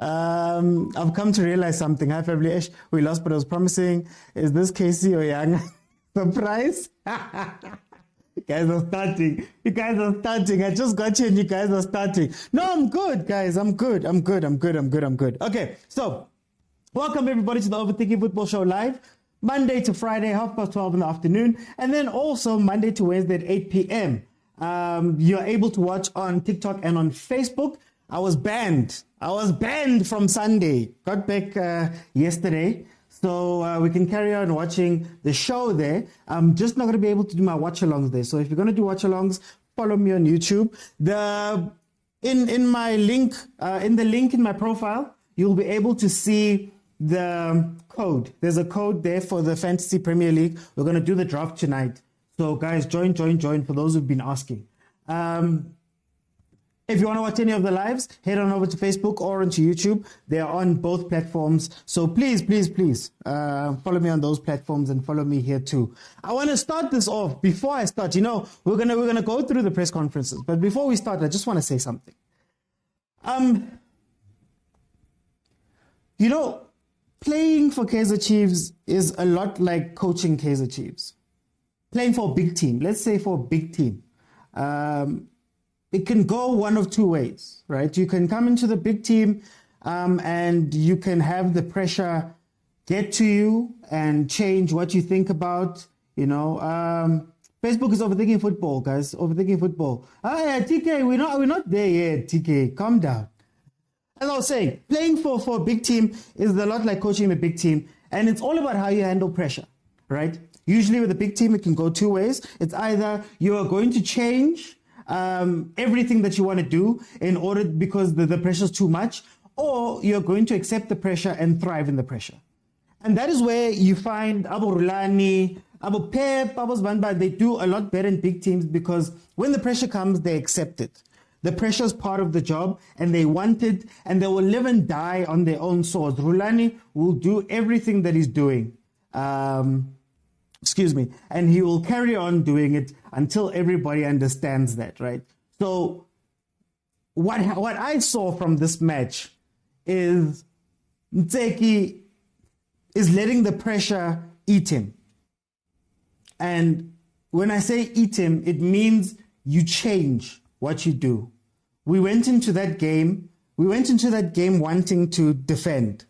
I've come to realize something. Hi, family. Ish, we lost, but it was promising. Is this Casey or Young? Surprise? You guys are starting. You guys are starting. I just got you and you guys are starting. No, I'm good, guys. I'm good. Okay, so welcome everybody to the Overthinking Football Show live. Monday to Friday, 12:30 in the afternoon. And then also Monday to Wednesday at 8 p.m. You're able to watch on TikTok and on Facebook. I was banned from Sunday. Got back yesterday. So we can carry on watching the show there. I'm just not going to be able to do my watch-alongs there. So if you're going to do watch-alongs, follow me on YouTube. In my link, in the link in my profile, you'll be able to see the code. There's a code there for the Fantasy Premier League. We're going to do the draft tonight. So guys, join for those who've been asking. If you want to watch any of the lives, head on over to Facebook or onto YouTube. They are on both platforms. So please, follow me on those platforms and follow me here too. I want to start this off. Before I start, we're gonna go through the press conferences. But before we start, I just want to say something. Playing for Kaizer Chiefs is a lot like coaching Kaizer Chiefs. Playing for a big team, let's say for a big team. It can go one of two ways, right? You can come into the big team and you can have the pressure get to you and change what you think about, Facebook is overthinking football, guys. Overthinking football. Yeah, TK, we're not there yet, TK. Calm down. As I was saying, playing for a big team is a lot like coaching a big team. And it's all about how you handle pressure, right? Usually with a big team, it can go two ways. It's either you are going to change everything that you want to do because the pressure is too much, or you're going to accept the pressure and thrive in the pressure. And that is where you find Rulani, Pep, Zvanba, they do a lot better in big teams because when the pressure comes, they accept it. The pressure is part of the job and they want it and they will live and die on their own swords. Rulani will do everything that he's doing. And he will carry on doing it until everybody understands that, right? So what I saw from this match is ntseki is letting the pressure eat him. And when I say eat him, it means you change what you do. We went into that game wanting to defend,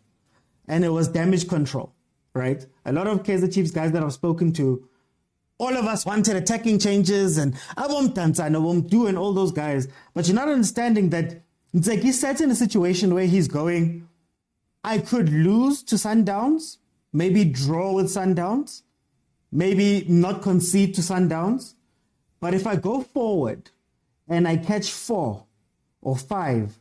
and it was damage control. Right? A lot of Kaizer Chiefs guys that I've spoken to, all of us wanted attacking changes and I won't do and all those guys. But you're not understanding that ntseki sat in a situation where he's going, I could lose to Sundowns, maybe draw with Sundowns, maybe not concede to Sundowns. But if I go forward and I catch 4 or 5,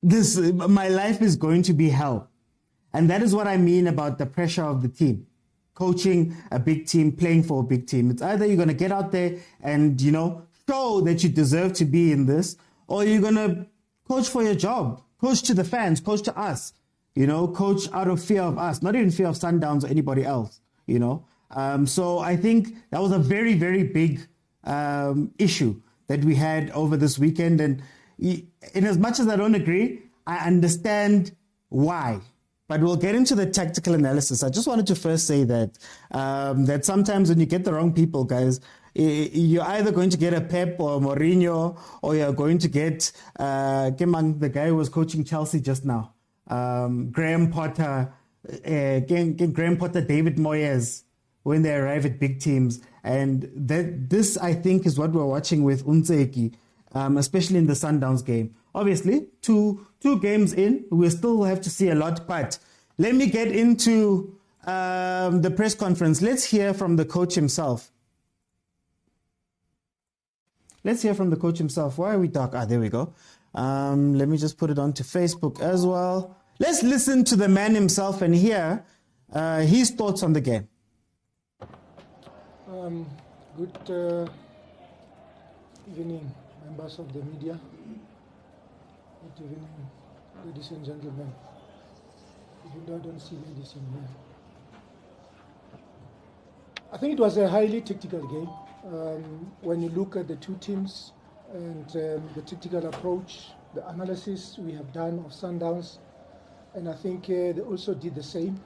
my life is going to be hell. And that is what I mean about the pressure of the team. Coaching a big team, playing for a big team. It's either you're going to get out there and, show that you deserve to be in this, or you're going to coach for your job. Coach to the fans, coach to us. Coach out of fear of us, not even fear of Sundowns or anybody else, So I think that was a very, very big issue that we had over this weekend. And in as much as I don't agree, I understand why. But we'll get into the tactical analysis. I just wanted to first say that that sometimes when you get the wrong people, guys, you're either going to get a Pep or a Mourinho, or you're going to get the guy who was coaching Chelsea just now, Graham Potter, David Moyes, when they arrive at big teams. And this, I think, is what we're watching with ntseki, especially in the Sundowns game. Obviously, two games in, we still have to see a lot. But let me get into the press conference. Let's hear from the coach himself. Why are we dark? There we go. Let me just put it onto Facebook as well. Let's listen to the man himself and hear his thoughts on the game. Good evening, members of the media. Good evening, ladies and gentlemen. Even though I don't see ladies in here. I think it was a highly tactical game. When you look at the two teams and the tactical approach the analysis we have done of Sundowns, and I think they also did the same.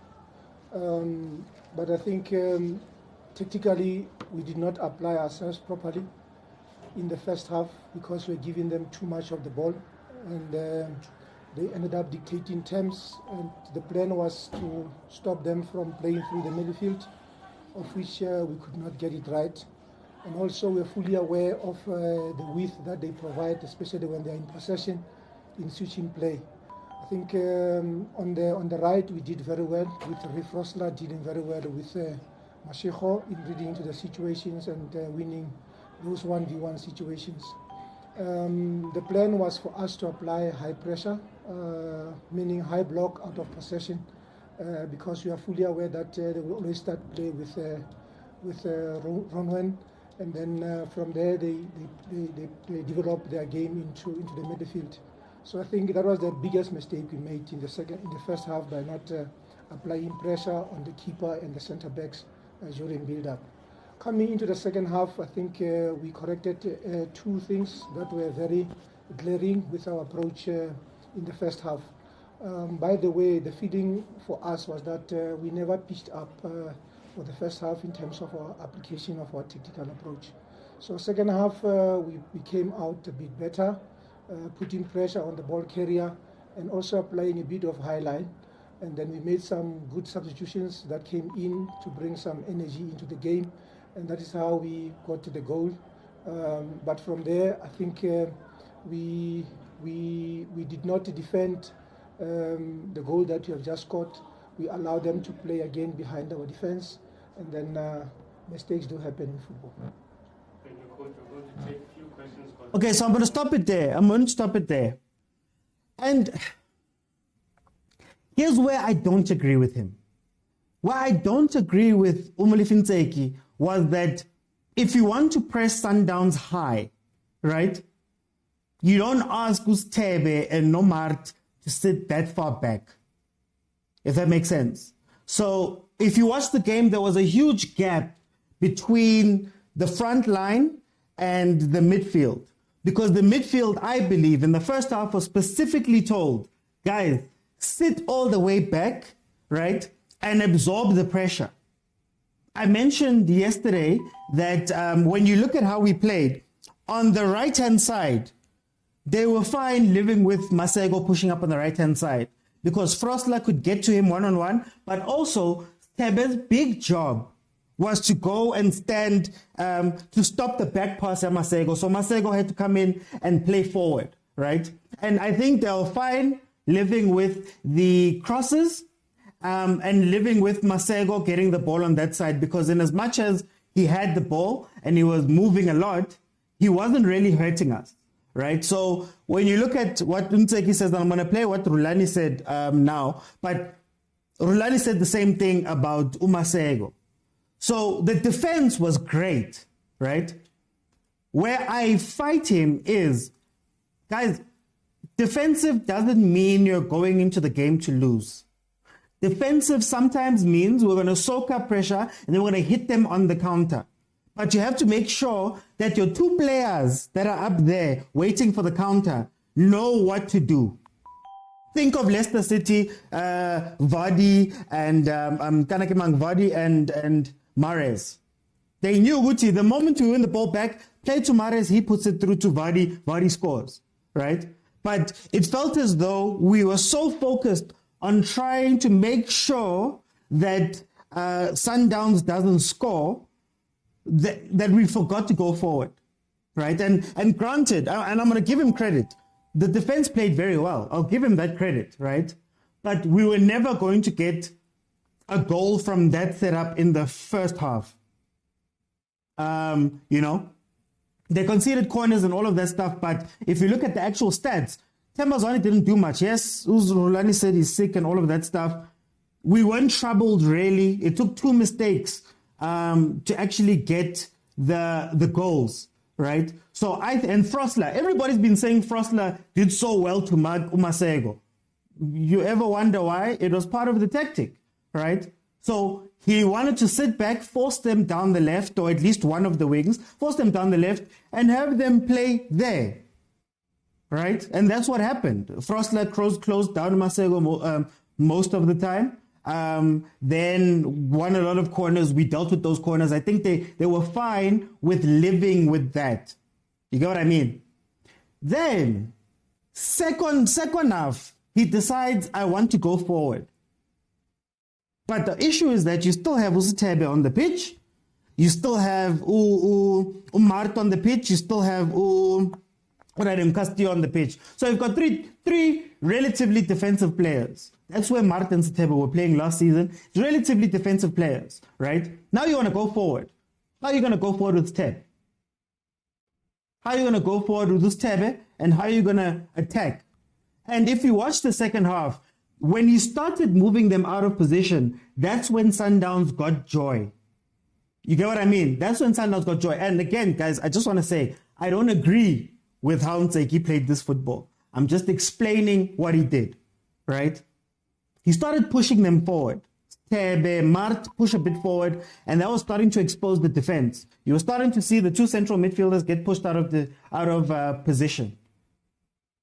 But I think tactically we did not apply ourselves properly in the first half because we're giving them too much of the ball, and they ended up dictating terms, and the plan was to stop them from playing through the midfield, of which we could not get it right. And also we're fully aware of the width that they provide, especially when they're in possession, in switching play. I think on the right we did very well with Rifrosla, dealing very well with Mashiko in reading into the situations and winning those 1v1 situations. The plan was for us to apply high pressure, meaning high block out of possession, because we are fully aware that they will always start play with Ronwen, and then from there they develop their game into the midfield. So I think that was the biggest mistake we made in the first half by not applying pressure on the keeper and the centre backs during build-up. Coming into the second half, I think we corrected two things that were very glaring with our approach in the first half. By the way, the feeling for us was that we never pitched up for the first half in terms of our application of our tactical approach. So second half, we came out a bit better, putting pressure on the ball carrier and also applying a bit of high line. And then we made some good substitutions that came in to bring some energy into the game. And that is how we got to the goal. But from there, I think we did not defend the goal that we have just scored. We allowed them to play again behind our defense, and then mistakes do happen in football. Thank you, Coach. We're going to take a few questions. Okay, so I'm going to stop it there. And here's where I don't agree with him. Where I don't agree with molefi ntseki was that if you want to press Sundowns high, right, you don't ask Ustebe and Nomart to sit that far back, if that makes sense. So if you watch the game, there was a huge gap between the front line and the midfield, because the midfield, I believe, in the first half was specifically told, guys, sit all the way back, right, and absorb the pressure. I mentioned yesterday that when you look at how we played, on the right-hand side, they were fine living with Masego pushing up on the right-hand side because Frosla could get to him one-on-one, but also Tebe's big job was to go and stand to stop the back pass at Masego. So Masego had to come in and play forward, right? And I think they were fine living with the crosses and living with Masego getting the ball on that side, because in as much as he had the ball and he was moving a lot, he wasn't really hurting us, right? So when you look at what Ntseki says, and I'm going to play what Rulani said now, but Rulani said the same thing about Masego. So the defense was great, right? Where I fight him is, guys, defensive doesn't mean you're going into the game to lose. Defensive sometimes means we're going to soak up pressure and then we're going to hit them on the counter. But you have to make sure that your two players that are up there waiting for the counter know what to do. Think of Leicester City, Vardy and Vardy and Mahrez. They knew Gucci, the moment we win the ball back, play to Mahrez, he puts it through to Vardy, Vardy scores, right? But it felt as though we were so focused on trying to make sure that Sundowns doesn't score that we forgot to go forward, right? And granted, and I'm going to give him credit, the defense played very well. I'll give him that credit, right? But we were never going to get a goal from that setup in the first half. They conceded corners and all of that stuff, but if you look at the actual stats, Tembazwane didn't do much. Yes, Rulani said he's sick and all of that stuff. We weren't troubled, really. It took two mistakes to actually get the goals, right? So and Frosla, everybody's been saying Frosla did so well to Masego. You ever wonder why? It was part of the tactic, right? So he wanted to sit back, force them down the left, or at least one of the wings, force them down the left and have them play there. right? And that's what happened. Frostler closed down Masego most of the time. Then won a lot of corners. We dealt with those corners. I think they were fine with living with that. You get what I mean? Then, second half, he decides, I want to go forward. But the issue is that you still have Motsepe on the pitch. You still have Mart on the pitch. You still have Castillo on the pitch. So you've got three relatively defensive players. That's where Mart and Motsepe were playing last season. It's relatively defensive players, right? Now you want to go forward. How are you going to go forward with Motsepe? How are you going to go forward with Motsepe? And how are you going to attack? And if you watch the second half, when he started moving them out of position, that's when Sundowns got joy. You get what I mean? That's when Sundowns got joy. And again, guys, I just want to say, I don't agree with how ntseki played this football. I'm just explaining what he did, right? He started pushing them forward. Tebe, Mart push a bit forward, and that was starting to expose the defense. You were starting to see the two central midfielders get pushed out of position.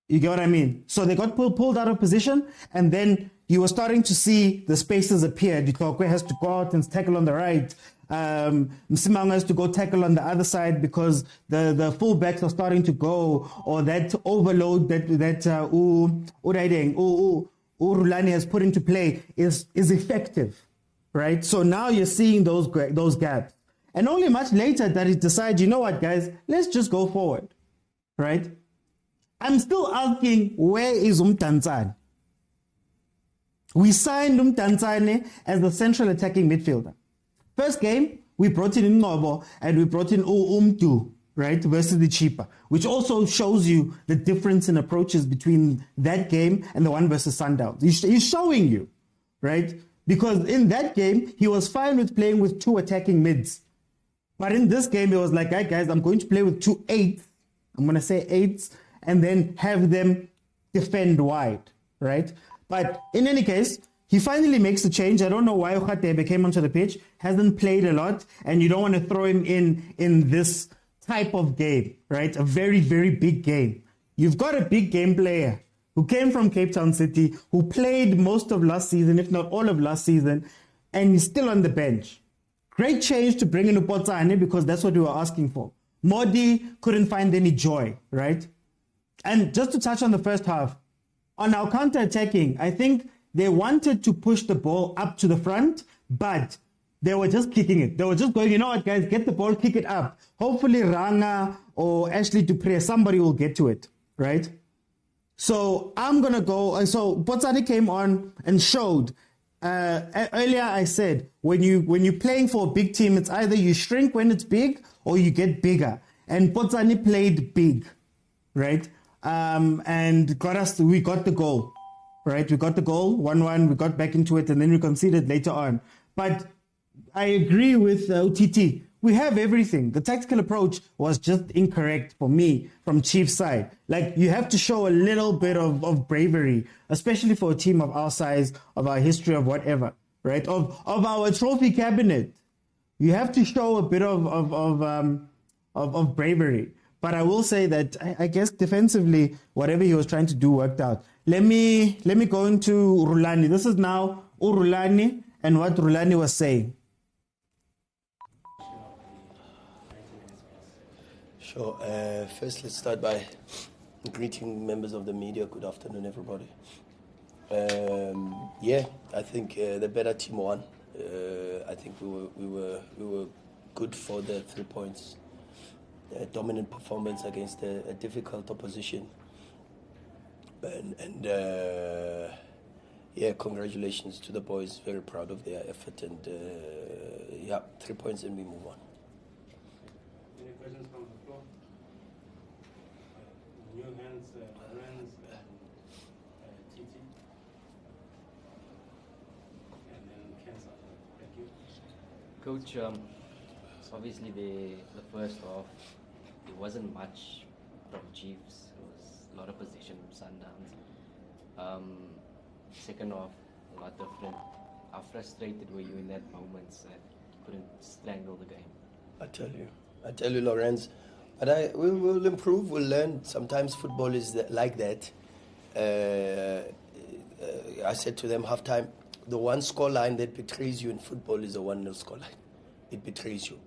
You get what I mean? So they got pulled out of position, and then you were starting to see the spaces appear. Dutokwe has to go out and tackle on the right. Msimanga has to go tackle on the other side because the fullbacks are starting to go, or that overload that Rulani has put into play is effective, right? So now you're seeing those gaps. And only much later that he decides, you know what, guys, let's just go forward, right? I'm still asking, where is Mdantsane? We signed Mdantsane as the central attacking midfielder. First game, we brought in Ngobo and we brought in Umtu, right, versus the cheaper, which also shows you the difference in approaches between that game and the one versus Sundowns. He's showing you, right? Because in that game, he was fine with playing with two attacking mids. But in this game, he was like, hey, guys, I'm going to play with 2 8s. I'm going to say 8s and then have them defend wide, right? But in any case, he finally makes the change. I don't know why Khatebe came onto the pitch, hasn't played a lot, and you don't want to throw him in this type of game, right? A very, very big game. You've got a big game player who came from Cape Town City, who played most of last season, if not all of last season, and he's still on the bench. Great change to bring in Upotsane because that's what we were asking for. Modi couldn't find any joy, right? And just to touch on the first half, on our counter-attacking, I think they wanted to push the ball up to the front, but they were just kicking it. They were just going, you know what, guys, get the ball, kick it up. Hopefully Ranga or Ashley Dupree, somebody will get to it, right? So I'm going to go. So Potsani came on and showed. Earlier I said, when you're playing for a big team, it's either you shrink when it's big or you get bigger. And Potsani played big, right? And we got the goal, right? We got the goal, 1-1, we got back into it, and then we conceded later on. But I agree with OTT. We have everything. The tactical approach was just incorrect for me from Chiefs' side. Like, you have to show a little bit of bravery, especially for a team of our size, of our history, of whatever, right? Of our trophy cabinet. You have to show a bit of bravery. But I will say that I guess defensively, whatever he was trying to do worked out. Let me go into Rulani. This is now Rulani and what Rulani was saying. Sure. First, let's start by greeting members of the media. Good afternoon, everybody. I think the better team won. I think we were good for the 3 points. Dominant performance against a difficult opposition, and congratulations to the boys. Very proud of their effort, and 3 points and we move on. Any questions from the floor? New hands, Lorenz and Titi, and then Kenza. Thank you. Coach, obviously the first half, there wasn't much from Chiefs. It was a lot of possession from Sundowns. Second half, a lot different. How frustrated were you in that moment that you couldn't strangle the game? I tell you, Lorenz, But we will improve, we'll learn. Sometimes football is like that. I said to them halftime, the one score line that betrays you in football is a 1-0 score line. It betrays you.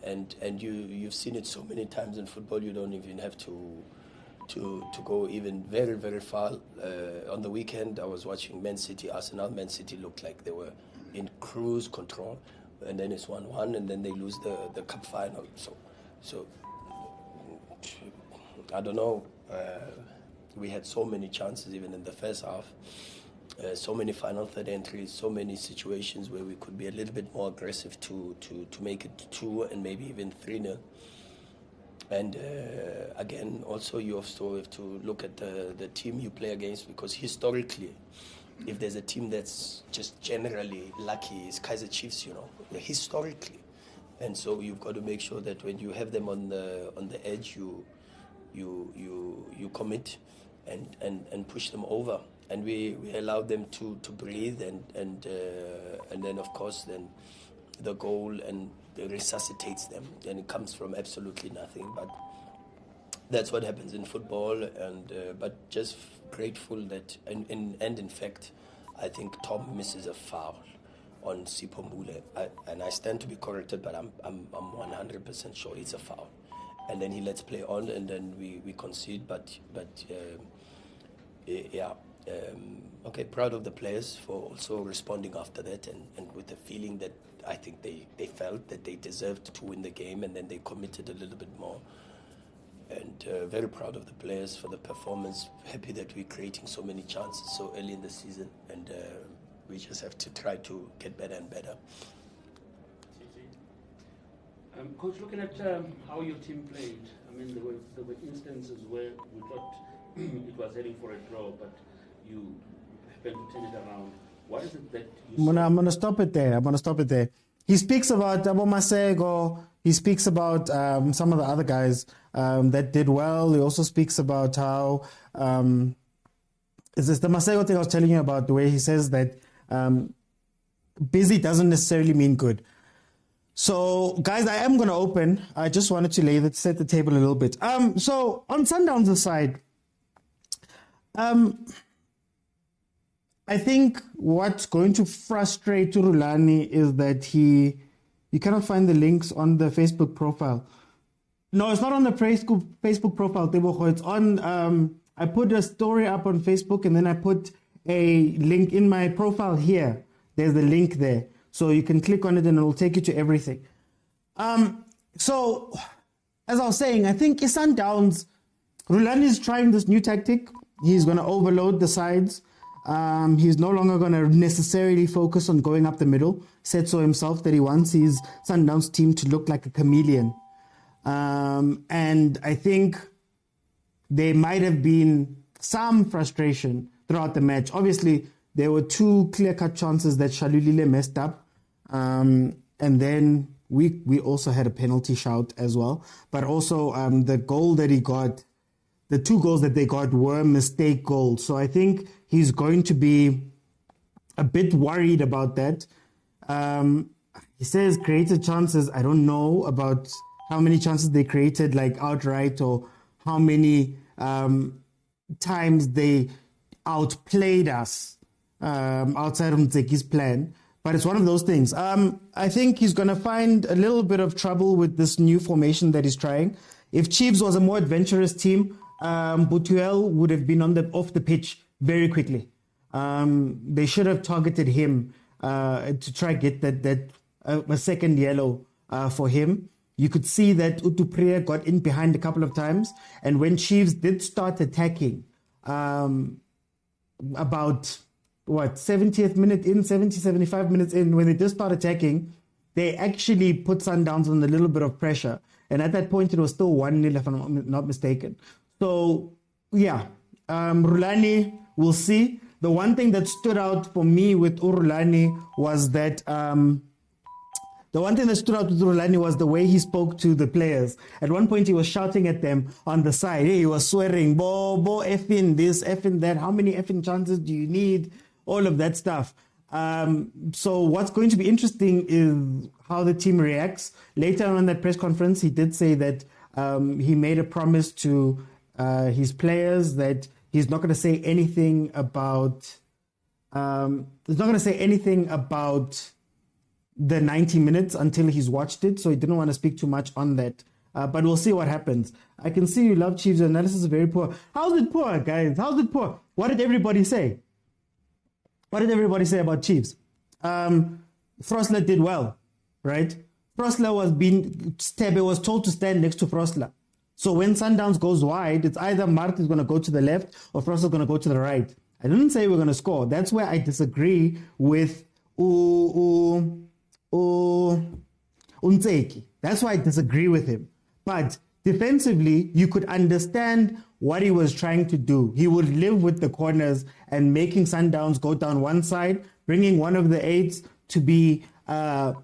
And you've seen it so many times in football, you don't even have to go even very, very far. On the weekend, I was watching Man City, Arsenal. Man City looked like they were in cruise control. And then it's 1-1, and then they lose the cup final. So I don't know. We had so many chances even in the first half. So many final third entries, so many situations where we could be a little bit more aggressive to make it 2 and maybe even 3-0. And again, also you also have to look at the team you play against, because historically, if there's a team that's just generally lucky, it's Kaizer Chiefs, historically. And so you've got to make sure that when you have them on the edge, you commit and push them over. And we allow them to breathe, and then of course then the goal and resuscitates them, and it comes from absolutely nothing. But that's what happens in football, and but just grateful that and in fact, I think Tom misses a foul on Sipho Mbule, and I stand to be corrected, but I'm 100% sure it's a foul, and then he lets play on, and then we concede, but yeah. Okay, proud of the players for also responding after that, and with the feeling that I think they felt that they deserved to win the game, and then they committed a little bit more. And very proud of the players for the performance. Happy that we're creating so many chances so early in the season, and we just have to try to get better and better. Coach, looking at how your team played, I mean, there were instances where we thought it was heading for a draw, but you happened to turn it around. What is it that you saw? I'm going to stop it there. He speaks about Abo Masego. He speaks about some of the other guys that did well. He also speaks about how is this the Masego thing I was telling you about, the way he says that busy doesn't necessarily mean good. So, guys, I am going to open. I just wanted to set the table a little bit. So, on Sundowns' side, I think what's going to frustrate Rulani is that you cannot find the links on the Facebook profile. No, it's not on the Facebook profile, Tebogo. It's on, I put a story up on Facebook, and then I put a link in my profile here. There's the link there. So you can click on it and it will take you to everything. So, as I was saying, I think Sundowns, Rulani is trying this new tactic. He's going to overload the sides. He's no longer going to necessarily focus on going up the middle. Said so himself that he wants his Sundowns team to look like a chameleon. And I think there might have been some frustration throughout the match. Obviously, there were 2 clear-cut chances that Shalulile messed up. And then we also had a penalty shout as well. But also the goal that he got, the 2 goals that they got were mistake goals. So I think he's going to be a bit worried about that. He says created chances. I don't know about how many chances they created, like outright, or how many times they outplayed us outside of Ntseki's plan. But it's one of those things. I think he's going to find a little bit of trouble with this new formation that he's trying. If Chiefs was a more adventurous team, Butuel would have been off the pitch very quickly. They should have targeted him to try get a second yellow for him. You could see that Utupriya got in behind a couple of times, and when Chiefs did start attacking, about 75 minutes in, when they did start attacking, they actually put Sundowns on a little bit of pressure. And at that point, it was still 1-0, if I'm not mistaken. So, yeah, Rulani, we'll see. The one thing that stood out for me with Rulani was that the way he spoke to the players. At one point, he was shouting at them on the side. He was swearing, bo effing this, effing that. How many effing chances do you need? All of that stuff. So what's going to be interesting is how the team reacts. Later on in that press conference, he did say that he made a promise to his players that he's not going to say anything about the 90 minutes until he's watched it. So he didn't want to speak too much on that. But we'll see what happens. I can see you love Chiefs. Your analysis is very poor. How's it poor, guys? How's it poor? What did everybody say? What did everybody say about Chiefs? Frosler did well, right? Stebe was told to stand next to Frosler. So when Sundowns goes wide, it's either Mart is going to go to the left or Frosler is going to go to the right. I didn't say we're going to score. That's where I disagree with ntseki. That's why I disagree with him. But defensively, you could understand what he was trying to do. He would live with the corners and making Sundowns go down one side, bringing one of the eights to be an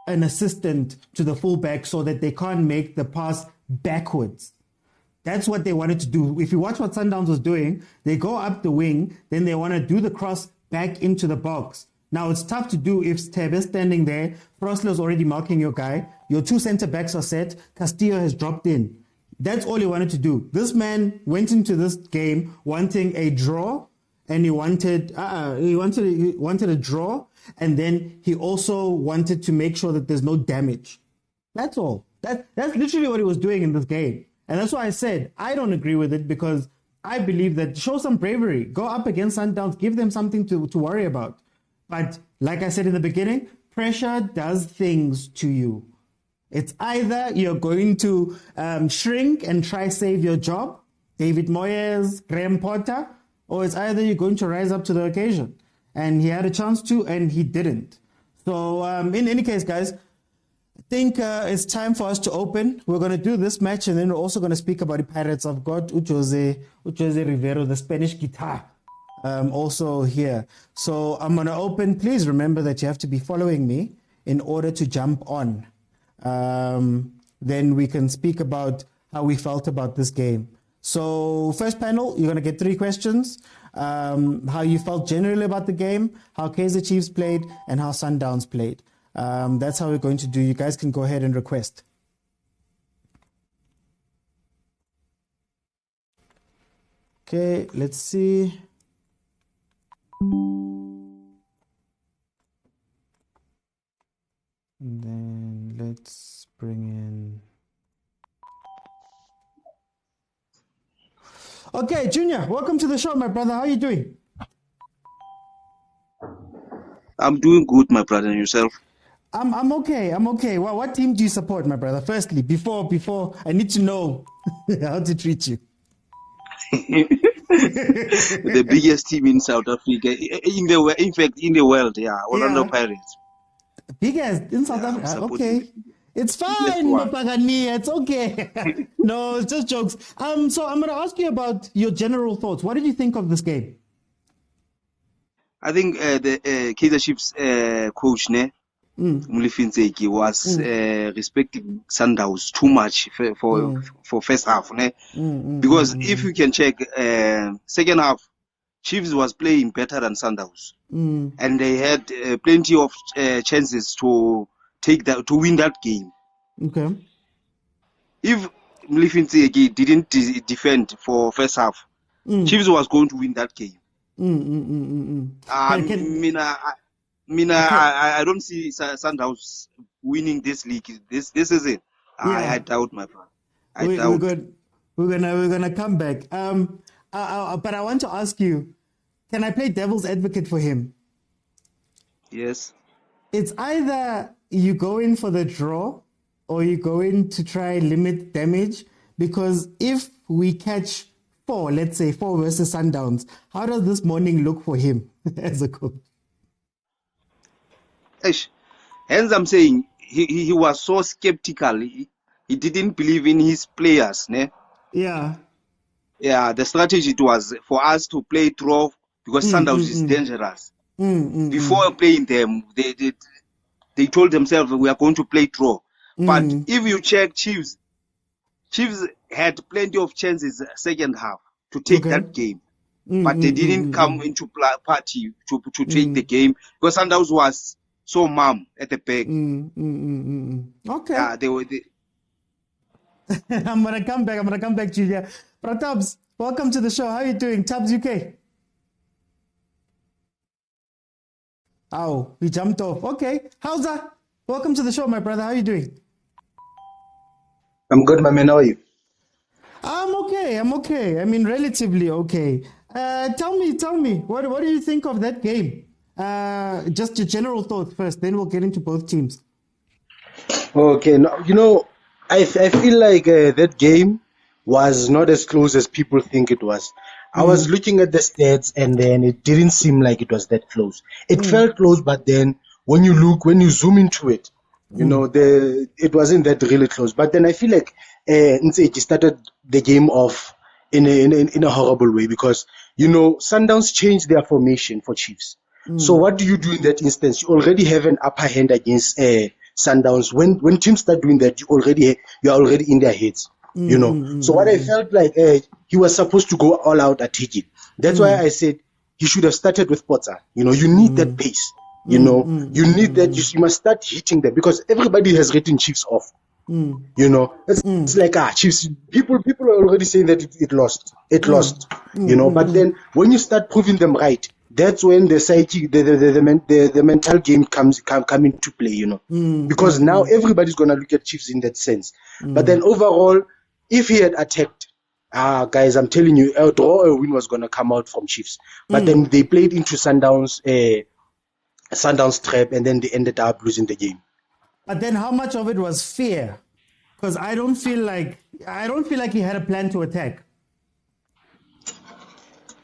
assistant to the fullback so that they can't make the pass backwards. That's what they wanted to do. If you watch what Sundowns was doing, they go up the wing, then they want to do the cross back into the box. Now, it's tough to do if Stebe's standing there, Frosler's already marking your guy, your two centre-backs are set, Castillo has dropped in. That's all he wanted to do. This man went into this game wanting a draw, and he wanted a draw, and then he also wanted to make sure that there's no damage. That's all. That's literally what he was doing in this game. And that's why I said I don't agree with it, because I believe that show some bravery. Go up against Sundowns, give them something to worry about. But like I said in the beginning, pressure does things to you. It's either you're going to shrink and try save your job, David Moyes, Graham Potter, or it's either you're going to rise up to the occasion. And he had a chance to, and he didn't. So in any case, guys, I think it's time for us to open. We're going to do this match, and then we're also going to speak about the Pirates. I've got Jose Riveiro, the Spanish guitar, also here. So I'm going to open. Please remember that you have to be following me in order to jump on. Then we can speak about how we felt about this game. So first panel, you're going to get 3 questions. How you felt generally about the game, how Kaizer Chiefs played, and how Sundowns played. That's how we're going to do. You guys can go ahead and request. Okay, let's see. And then let's bring in... Okay, Junior, welcome to the show, my brother. How are you doing? I'm doing good, my brother, and yourself? I'm okay. I'm okay. Well, what team do you support, my brother? Firstly, before I need to know how to treat you. The biggest team in South Africa, in the world, yeah, Orlando Pirates. Biggest in South Africa. Okay. It's fine, Mapagani. It's okay. No, it's just jokes. So I'm going to ask you about your general thoughts. What did you think of this game? I think the Kaizer Chiefs coach, Molefi Ntseki, was respecting Sundowns too much for first half. Because if you can check, second half, Chiefs was playing better than Sundowns. And they had plenty of chances to win that game. Okay. If Molefi Ntseki didn't defend for first half, Chiefs was going to win that game. I don't see Sundowns winning this league. This is it. I doubt, my friend. We're gonna come back. But I want to ask you, can I play devil's advocate for him? Yes. It's either you go in for the draw or you go in to try limit damage, because if we catch 4, let's say 4 versus Sundowns, how does this morning look for him as a coach? Hence I'm saying he was so skeptical. He didn't believe in his players. Yeah, the strategy was for us to play draw, because Sundowns is dangerous. Before playing them, they told themselves we are going to play draw. But if you check Chiefs had plenty of chances second half to take that game. but they didn't come into party to take the game because Sundowns was so mum at the back. Okay. Yeah, they were. I'm gonna come back to you here. Pratabs, welcome to the show. How are you doing? Tabs UK. Oh, he jumped off. Okay. Khoza, welcome to the show, my brother. How are you doing? I'm good, my man. How are you? I'm okay. I mean, relatively okay. Tell me, what do you think of that game? Just your general thoughts first, then we'll get into both teams. Okay, no, I feel like that game was not as close as people think it was. I was looking at the stats, and then it didn't seem like it was that close. It felt close, but then when you zoom into it, it wasn't that really close. But then I feel like Ntseki started the game off in a horrible way because Sundowns changed their formation for Chiefs. So what do you do in that instance? You already have an upper hand against Sundowns. When teams start doing that, you're already in their heads. So what I felt like he was supposed to go all out attacking. That's why I said he should have started with Potter. You need that pace. You need that. You must start hitting them because everybody has written Chiefs off. It's like Chiefs. People are already saying that it lost. It lost. But then when you start proving them right, that's when the psyche, the mental game come into play. Because now everybody's gonna look at Chiefs in that sense. But then overall, if he had attacked, guys, I'm telling you, a draw or a win was gonna come out from Chiefs. But then they played into Sundowns trap, and then they ended up losing the game. But then, how much of it was fear? Because I don't feel like he had a plan to attack.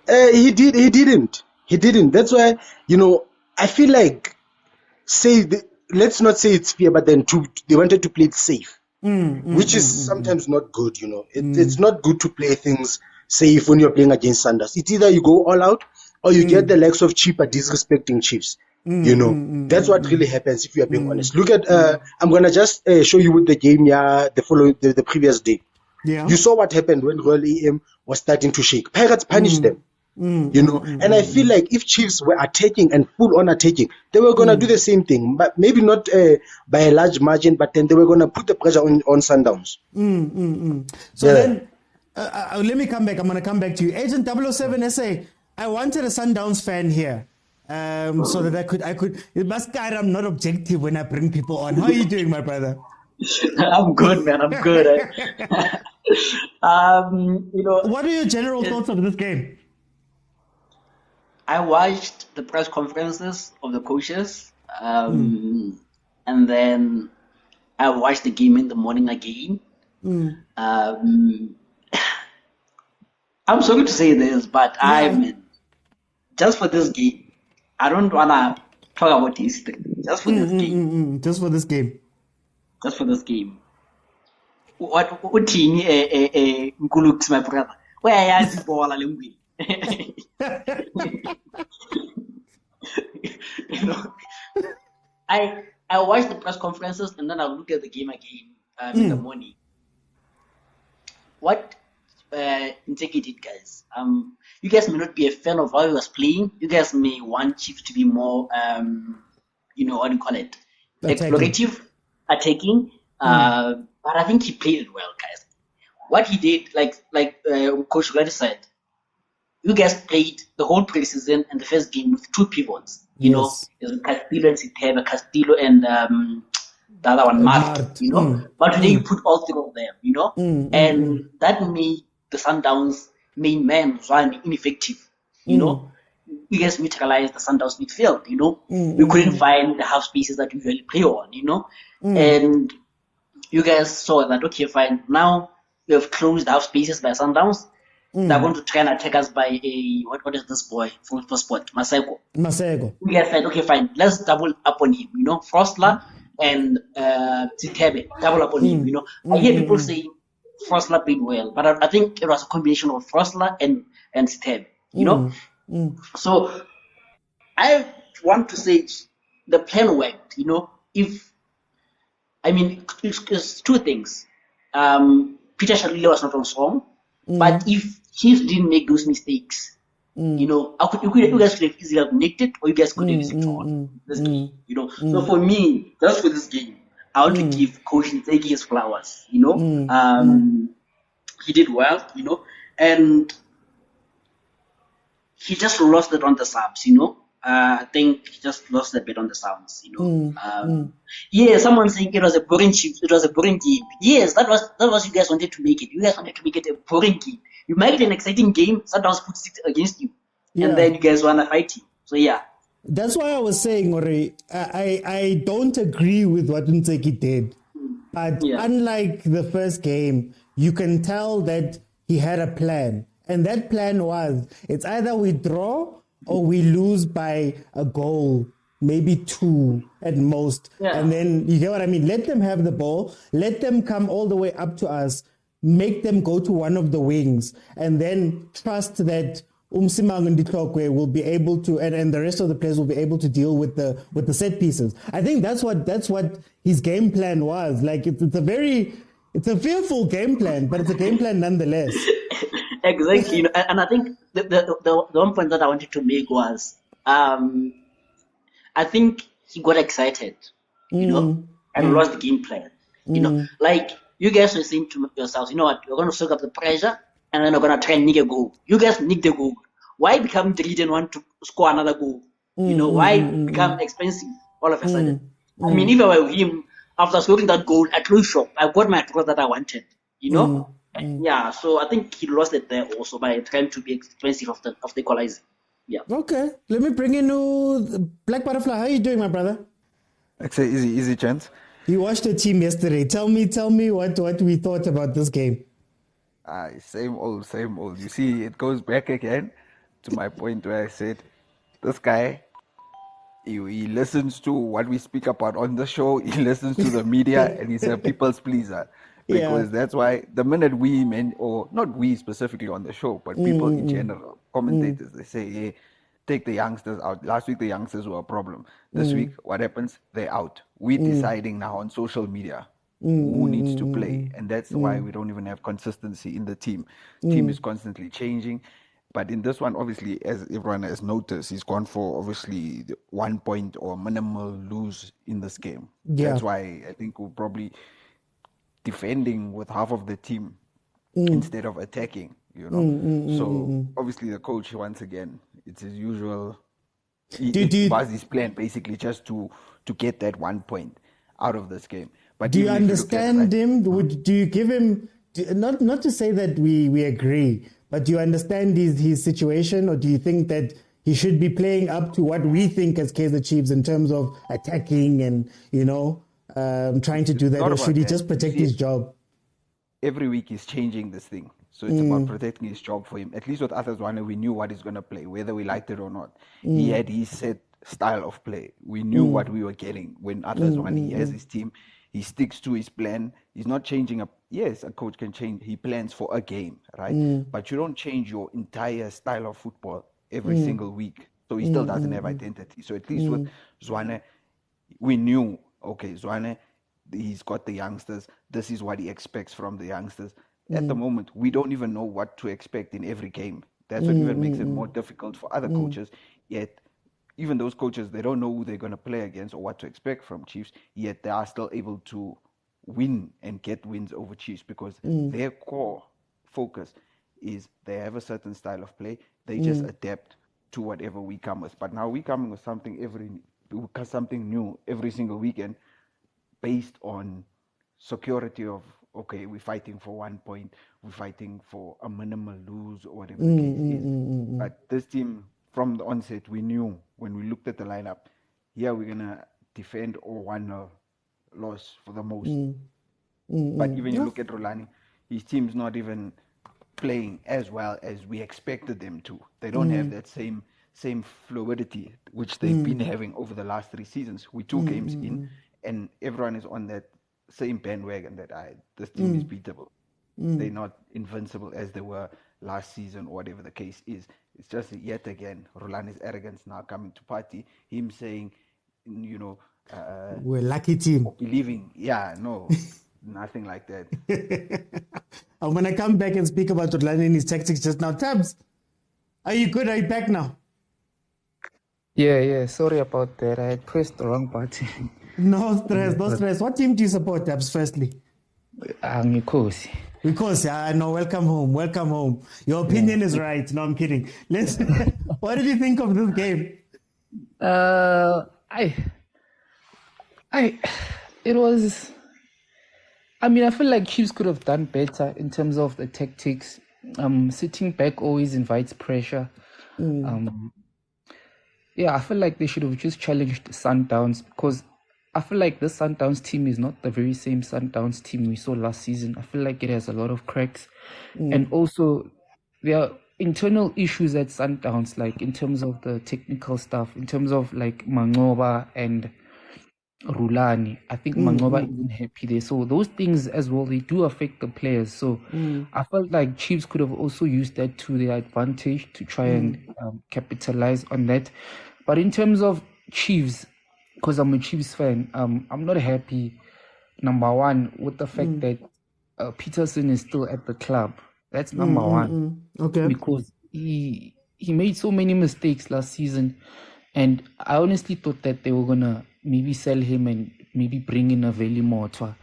He didn't. That's why I feel like let's not say it's fear, but then they wanted to play it safe, which is sometimes not good. It's not good to play things safe when you're playing against Sundowns. It's either you go all out or you get the likes of cheaper disrespecting Chiefs. That's what really happens if you are being honest. Look at I'm gonna just show you with the game the previous day. Yeah. You saw what happened when Royal EM was starting to shake. Pirates punished them. And I feel like if Chiefs were attacking and full on attacking, they were gonna do the same thing, but maybe not by a large margin, but then they were gonna put the pressure on Sundowns. So then let me come back. I'm gonna come back to you. Agent 007 SA, I wanted a Sundowns fan here. So that I could. I'm not objective when I bring people on. How are you doing, my brother? I'm good, man. I'm good. What are your general thoughts of this game? I watched the press conferences of the coaches, and then I watched the game in the morning again. I'm sorry to say this, but just for this game, I don't wanna talk about history. Just for this game. Just for this game. Just for this game. What team? Nkulux, my brother. Where is the ball? I watched the press conferences and then I look at the game again in the morning. What Ntseki did, guys. You guys may not be a fan of how he was playing. You guys may want Chiefs to be more, what do you call it? Explorative, attacking. But I think he played it well, guys. What he did, like Coach Rulani said, you guys played the whole preseason and the first game with two pivots. It was Castillo and Sitebe, Castillo and the other one, Mart. But today you put all three of them, and that made the Sundowns main man Rulani ineffective. You guys neutralized the Sundowns midfield. We couldn't find the half spaces that we usually play on. And you guys saw that. Okay, fine. Now we have closed the half spaces by Sundowns. They're going to try and attack us by what is this boy from sport? Maseko. We guys said, okay, fine. Let's double up on him. Frostler and Sitebe, double up on him. I hear people say Frostler played well, but I think it was a combination of Frostler and Sitebe. So I want to say the plan worked. It's two things. Peter Shalile was not on song, but if Chiefs didn't make those mistakes, You know, you guys could have easily have nicked it, or you guys could have easily drawn this game. You know, so for me, just for this game, I want to give Coach Ntseki his flowers. You know, he did well. You know, and he just lost it on the subs. You know, I think he just lost a bit on the subs. You know, yeah, someone saying it was a boring Chiefs. It was a boring game. Yes, that was you guys wanted to make it. You guys wanted to make it a boring game. You make it an exciting game. Sundowns put 6 against you, and then you guys wanna fight him. So yeah. That's why I was saying, Ori, I don't agree with what Ntseki did. But unlike the first game, you can tell that he had a plan. And that plan was, it's either we draw or we lose by a goal, maybe 2 at most. Yeah. And then, you get what I mean? Let them have the ball. Let them come all the way up to us. Make them go to one of the wings. And then trust that Mosimane and Ditlokwe will be able to, and the rest of the players will be able to deal with the set pieces. I think that's what his game plan was. Like it's a fearful game plan, but it's a game plan nonetheless. Exactly, and I think the one point that I wanted to make was, I think he got excited, you know, and lost the game plan. You know, like you guys were saying to yourselves, you know what, we're going to soak up the pressure, and then we're going to try and nick a goal. You guys nick the goal. Why become greedy and want to score another goal? You know, why become expensive all of a sudden? I mean, if I were him, after scoring that goal, I closed shop. I got my draw that I wanted, you know? Yeah, so I think he lost it there also by trying to be expensive of the equalizer. Yeah. Okay, let me bring in Black Butterfly. How are you doing, my brother? It's an easy chance. You watched the team yesterday. Tell me what we thought about this game. Same old. You see, it goes back again to my point where I said, this guy, he listens to what we speak about on the show, he listens to the media, and he's a people's pleaser. Because that's why the minute or not we specifically on the show, but people in general, commentators, they say, hey, take the youngsters out. Last week, the youngsters were a problem. This week, what happens? They're out. We're deciding now on social media who needs to play. And that's why we don't even have consistency in the team. Team is constantly changing. But in this one, obviously, as everyone has noticed, he's gone for obviously 1 point or minimal lose in this game. Yeah. That's why I think we're probably defending with half of the team instead of attacking, you know. So obviously the coach, once again, it's his usual. It was his plan basically just to get that 1 point out of this game. But do you understand him? Do you give him not to say that we agree? But do you understand his situation, or do you think that he should be playing up to what we think as Kaizer Chiefs in terms of attacking and, you know, trying to do that, or should he just protect his job? Every week he's changing this thing. So it's about protecting his job for him. At least with Athazwane, we knew what he's going to play, whether we liked it or not. He had his set style of play. We knew what we were getting when Athazwane has his team. He sticks to his plan. He's not changing up. Yes, a coach can change. He plans for a game, right? But you don't change your entire style of football every single week. So he still doesn't have identity. So at least with Zwane, we knew, okay, Zwane, he's got the youngsters. This is what he expects from the youngsters. At the moment, we don't even know what to expect in every game. That's what even makes it more difficult for other coaches. Yet, even those coaches, they don't know who they're going to play against or what to expect from Chiefs. Yet they are still able to win and get wins over Chiefs because their core focus is they have a certain style of play. They just adapt to whatever we come with. But now we're coming with something new every single weekend based on security of, okay, we're fighting for 1 point, we're fighting for a minimal lose or whatever the case is. But this team, from the onset, we knew when we looked at the lineup, we're going to defend or 1-0 loss for the most. But even you look at Rulani, his team's not even playing as well as we expected them to. They don't have that same fluidity which they've been having over the last 3 seasons. We're 2 games in, and everyone is on that same bandwagon that this team is beatable. They're not invincible as they were last season or whatever the case is. It's just yet again Rulani's arrogance now coming to party. Him saying, you know, we're a lucky team. Believing, nothing like that. I'm going to come back and speak about Rulani and his tactics just now. Tabs, Are you good? Are you back now? Yeah. Sorry about that. I had pressed the wrong button. No stress. What team do you support, Dabs, firstly? Khoza. Because, no, welcome home. Your opinion is right. No, I'm kidding. What did you think of this game? I feel like Chiefs could have done better in terms of the tactics. Sitting back always invites pressure. I feel like they should have just challenged Sundowns, because I feel like the Sundowns team is not the very same Sundowns team we saw last season. I feel like it has a lot of cracks. And also, there are internal issues at Sundowns, like in terms of the technical stuff, in terms of like Mangoba and Rulani. I think Mangoba isn't happy there. So those things as well, they do affect the players. So I felt like Chiefs could have also used that to their advantage to try and capitalize on that. But in terms of Chiefs, because I'm a Chiefs fan, I'm not happy, number one, with the fact that Peterson is still at the club. That's number one. Okay. Because he made so many mistakes last season, and I honestly thought that they were gonna maybe sell him and maybe bring in a Veli Motwa.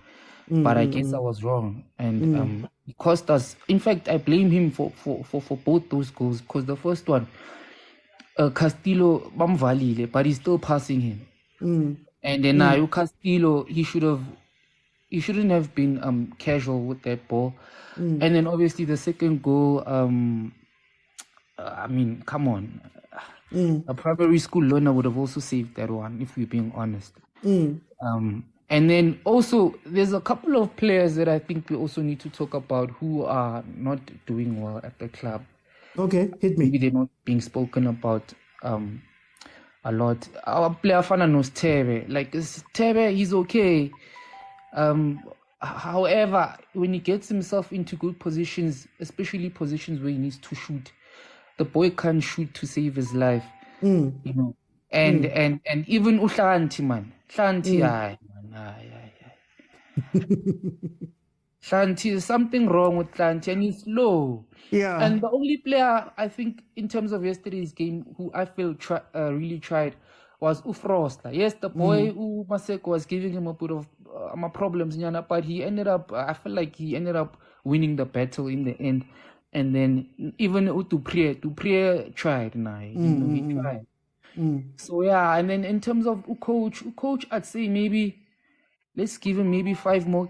But I guess I was wrong, and it cost us. In fact, I blame him for both those goals, because the first one, Castillo bamvalile, but he's still passing him. And then now Castillo, he shouldn't have been casual with that ball. And then obviously the second goal, come on. A primary school learner would have also saved that one, if we're being honest. And then also, there's a couple of players that I think we also need to talk about who are not doing well at the club. Okay, hit me. Maybe they're not being spoken about a lot. Our player Fana knows Tebe. Like, Tebe, he's okay. However, when he gets himself into good positions, especially positions where he needs to shoot, the boy can't shoot to save his life. You know. And even Uhlanti, man. Hlanti, Hlanti, there's something wrong with Hlanti, and he's slow. Yeah. And the only player, I think, in terms of yesterday's game, who I feel really tried was Ufrosta. Yes, the boy Maseko was giving him a bit of problems, but he ended up, I feel like he ended up winning the battle in the end. And then even Dupré tried now. He tried. So yeah, and then in terms of coach, I'd say maybe let's give him maybe 5 or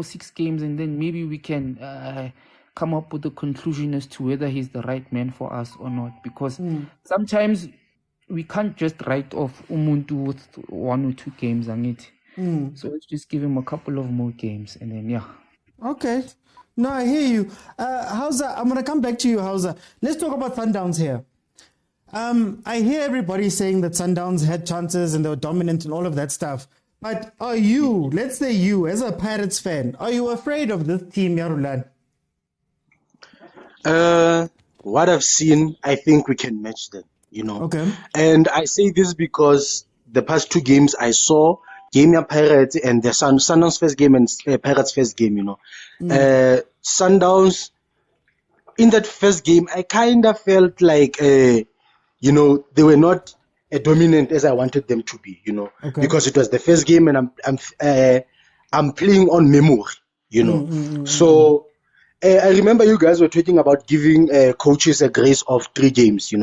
6 games, and then maybe we can come up with a conclusion as to whether he's the right man for us or not. Because sometimes we can't just write off Umuntu with 1 or 2 games on it. So let's just give him a couple of more games, and then Okay. No, I hear you. Khoza, I'm going to come back to you, Khoza. Let's talk about Sundowns here. I hear everybody saying that Sundowns had chances and they were dominant and all of that stuff. But are you, let's say you, as a Pirates fan, are you afraid of this team, Rulani? What I've seen, I think we can match them, Okay. And I say this because the past 2 games I saw, Game Pirates and the Sundowns first game and Pirates first game, Sundowns, in that first game, I kind of felt like, they were not dominant as I wanted them to be, Okay. because it was the first game and I'm playing on memory, So I remember you guys were talking about giving coaches a grace of 3 games,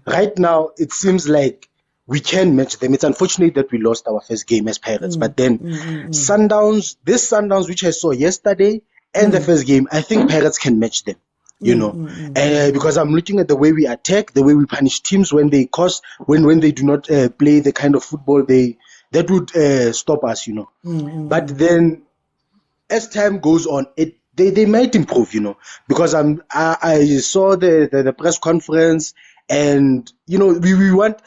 Right now, it seems like we can match them. It's unfortunate that we lost our first game as Pirates, but then Sundowns, which I saw yesterday and the first game, I think Pirates can match them, because I'm looking at the way we attack, the way we punish teams when they when they do not play the kind of football that would stop us, But then as time goes on, they might improve, because I saw the press conference, and we want.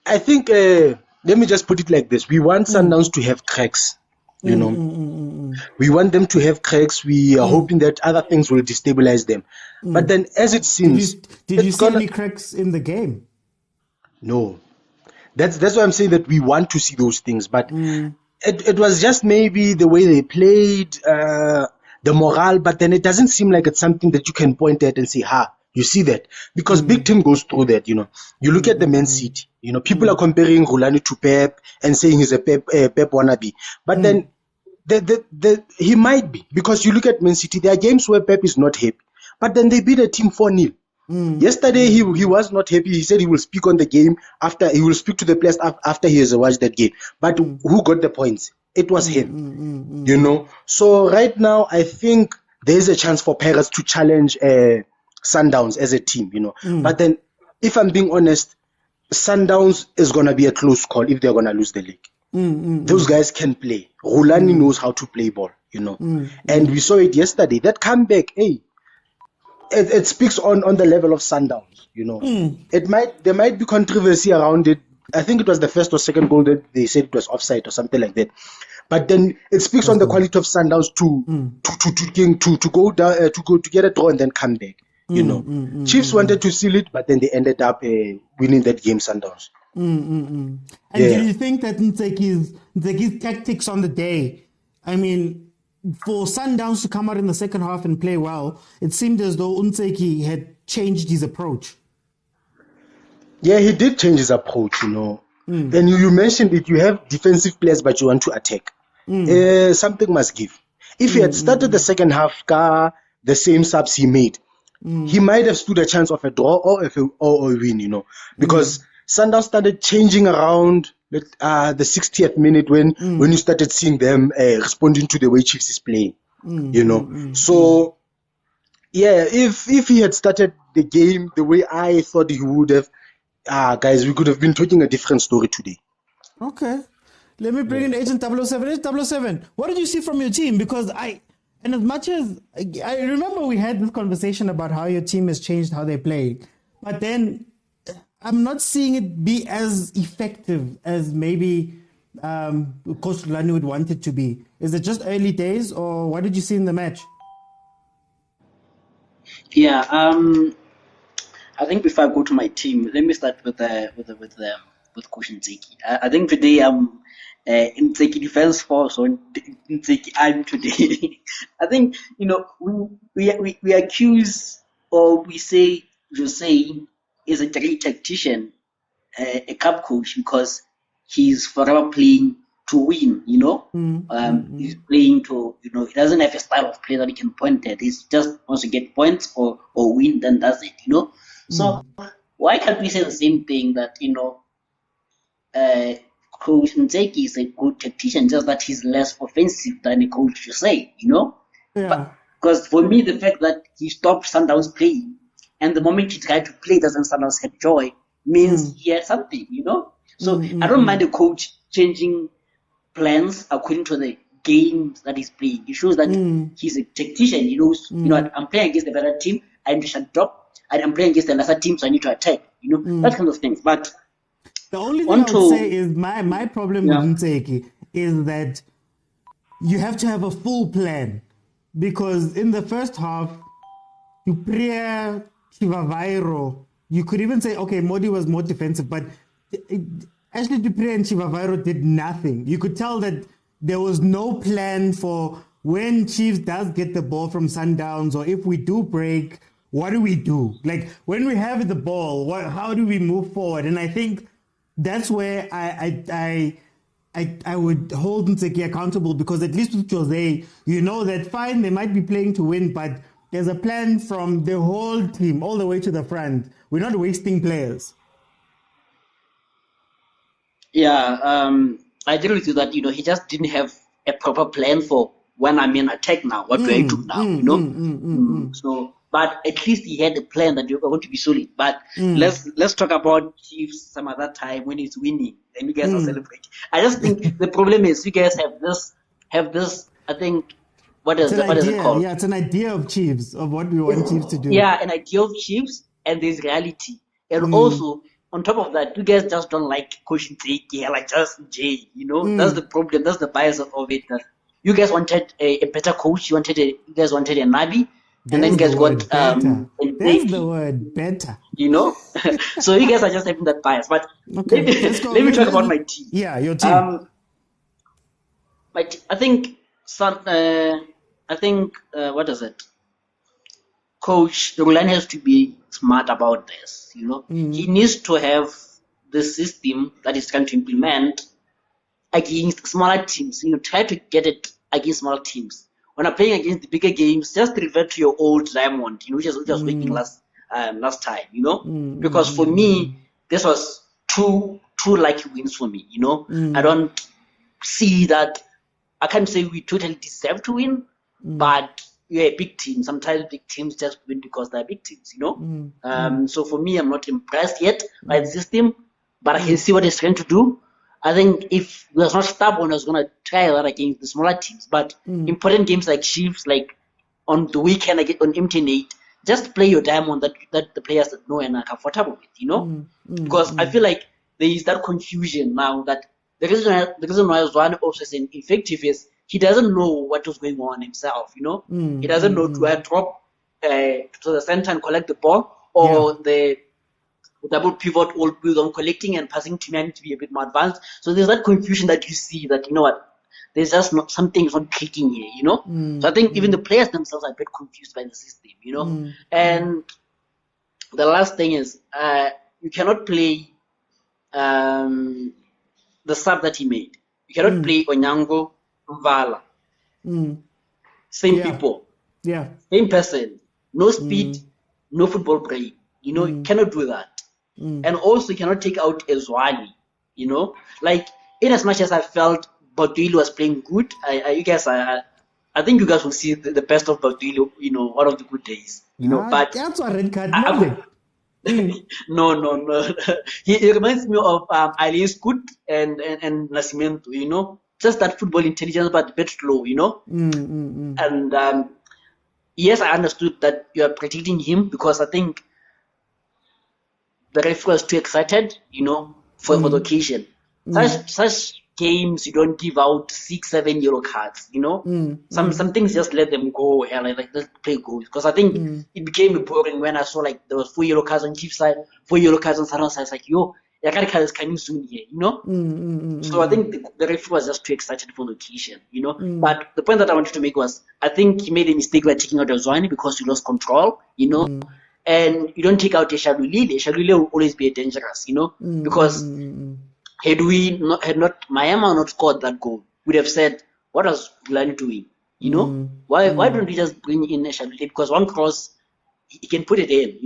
I think, let me just put it like this. We want Sundowns to have cracks, We want them to have cracks. We are hoping that other things will destabilize them. But then, as it seems... Did you see any cracks in the game? No. That's why I'm saying that we want to see those things. But it was just maybe the way they played, the morale. But then it doesn't seem like it's something that you can point at and say, You see that? Because big team goes through that, you know. You look at the Man City, you know, people are comparing Rulani to Pep and saying he's a Pep wannabe. But then he might be, because you look at Man City, there are games where Pep is not happy. But then they beat a team 4-0. Yesterday he was not happy. He said he will speak on the game after he will speak to the players after he has watched that game. But who got the points? It was him. You know. So right now I think there is a chance for Pirates to challenge Sundowns as a team, you know. But then, if I'm being honest, Sundowns is gonna be a close call if they're gonna lose the league. Those guys can play. Rulani knows how to play ball, you know. And we saw it yesterday. That comeback, hey. It speaks on the level of Sundowns, you know. There might be controversy around it. I think it was the first or second goal that they said it was offside or something like that. But then it speaks on the quality of Sundowns to go down to get a draw and then come back. You know, Chiefs wanted to seal it, but then they ended up winning that game. Sundowns. And do you think that Ntseki's tactics on the day? I mean, for Sundowns to come out in the second half and play well, it seemed as though Ntseki had changed his approach. Yeah, he did change his approach, you know. And you mentioned it, you have defensive players, but you want to attack. Something must give. If he had started the second half, the same subs he made, he might have stood a chance of a draw or a win, you know. Because Sundowns started changing around the 60th minute when you started seeing them responding to the way Chiefs is playing, you know. So, yeah, if he had started the game the way I thought he would have, guys, we could have been talking a different story today. Okay. Let me bring in Agent 007. Agent 007, what did you see from your team? Because and as much as I remember we had this conversation about how your team has changed how they play, but then I'm not seeing it be as effective as maybe Coach Rulani would want it to be. Is it just early days, or what did you see in the match? Yeah, I think before I go to my team, let me start with Coach Ntseki. I think today Ntseki defense force on Ntseki I'm today. I think, you know, we accuse, or we say Jose is a great tactician, a cup coach, because he's forever playing to win, you know. He's playing to, you know, he doesn't have a style of play that he can point at. He just wants to get points or win, then that's it, you know. So why can't we say the same thing that, you know, Coach Ntseki is a good tactician, just that he's less offensive than a coach you say, you know? But because for me, the fact that he stopped Sundowns playing, and the moment he tried to play doesn't Sundowns have joy, means he had something, you know? So I don't mind a coach changing plans according to the games that he's playing. It shows that he's a tactician. He knows, you know, I'm playing against a better team, I need to shut up. And I'm playing against another team, so I need to attack, you know, that kind of things. But the only thing I would say is my problem with Ntseki is that you have to have a full plan, because in the first half, you pray Riveiro. You could even say, okay, Modi was more defensive, but Ashley Dupree and Riveiro did nothing. You could tell that there was no plan for when Chiefs does get the ball from Sundowns, or if we do break, what do we do? Like, when we have the ball, how do we move forward? And I think that's where I would hold Ntseki accountable, because at least with Jose, you know that fine, they might be playing to win, but there's a plan from the whole team all the way to the front. We're not wasting players. Yeah, I agree with you that, you know, he just didn't have a proper plan for when I'm in attack now, what do I do now, you know? So, but at least he had a plan that you're going to be solid. But let's talk about Chiefs some other time when he's winning, and you guys are celebrating. I just think the problem is you guys have this. I think what is it called? Yeah, it's an idea of Chiefs, of what we want Chiefs to do. Yeah, an idea of Chiefs, and there's reality, and also on top of that, you guys just don't like Coach Ntseki, like just Jay. You know, that's the problem. That's the bias of it. That you guys wanted a better coach. You guys wanted a Nabi. And then you guys got There's the word better. You know? So you guys are just having that bias. But okay, let me talk about my team. Yeah, your team. I think what is it? Coach Rulani has to be smart about this. He needs to have the system that he's trying to implement against smaller teams. Try to get it against smaller teams. When I'm playing against the bigger games, just revert to your old diamond, which was working last time. Because for me, this was two lucky wins for me. I don't see that. I can't say we totally deserve to win, but we're a big team. Sometimes big teams just win because they're big teams. So for me, I'm not impressed yet by the system, but I can see what it's trying to do. I think if we was not stubborn, I was going to try that against the smaller teams. But important games like Chiefs, like on the weekend on MT8, just play your diamond that the players that know and are comfortable with, Because I feel like there is that confusion now that the reason why Zwane also is ineffective is he doesn't know what was going on himself, He doesn't know to drop to the center and collect the ball or the double pivot all build on collecting and passing to me to be a bit more advanced. So there's that confusion that you see that, there's just something's not clicking here, So I think even the players themselves are a bit confused by the system, And the last thing is, you cannot play the sub that he made. You cannot play Onyango, Vala. Same people. Same person. No speed, no football brain. You cannot do that. And also, you cannot take out Zwane, Like, in as much as I felt Batuilu was playing good, I think you guys will see the best of Batuilu, one of the good days, But that's a red card. No. He reminds me of Ahly's good and Nascimento, Just that football intelligence, but a bit slow, And yes, I understood that you are predicting him because I think the referee was too excited, for the occasion. Such games, you don't give out 6-7 yellow cards, Some things just let them go, like let's play goals. Because I think it became boring when I saw like there was 4 yellow cards on Chiefs side, 4 yellow cards on Sundown side. It's like, Yakari card is coming soon here, So I think the referee was just too excited for the occasion, But the point that I wanted to make was, I think he made a mistake by taking out Zwane because he lost control, And you don't take out Shabalala. Shabalala will always be dangerous, Because had Miami not scored that goal, we'd have said, what was Rulani doing? Why don't we just bring in Shabalala? Because one cross, he can put it in,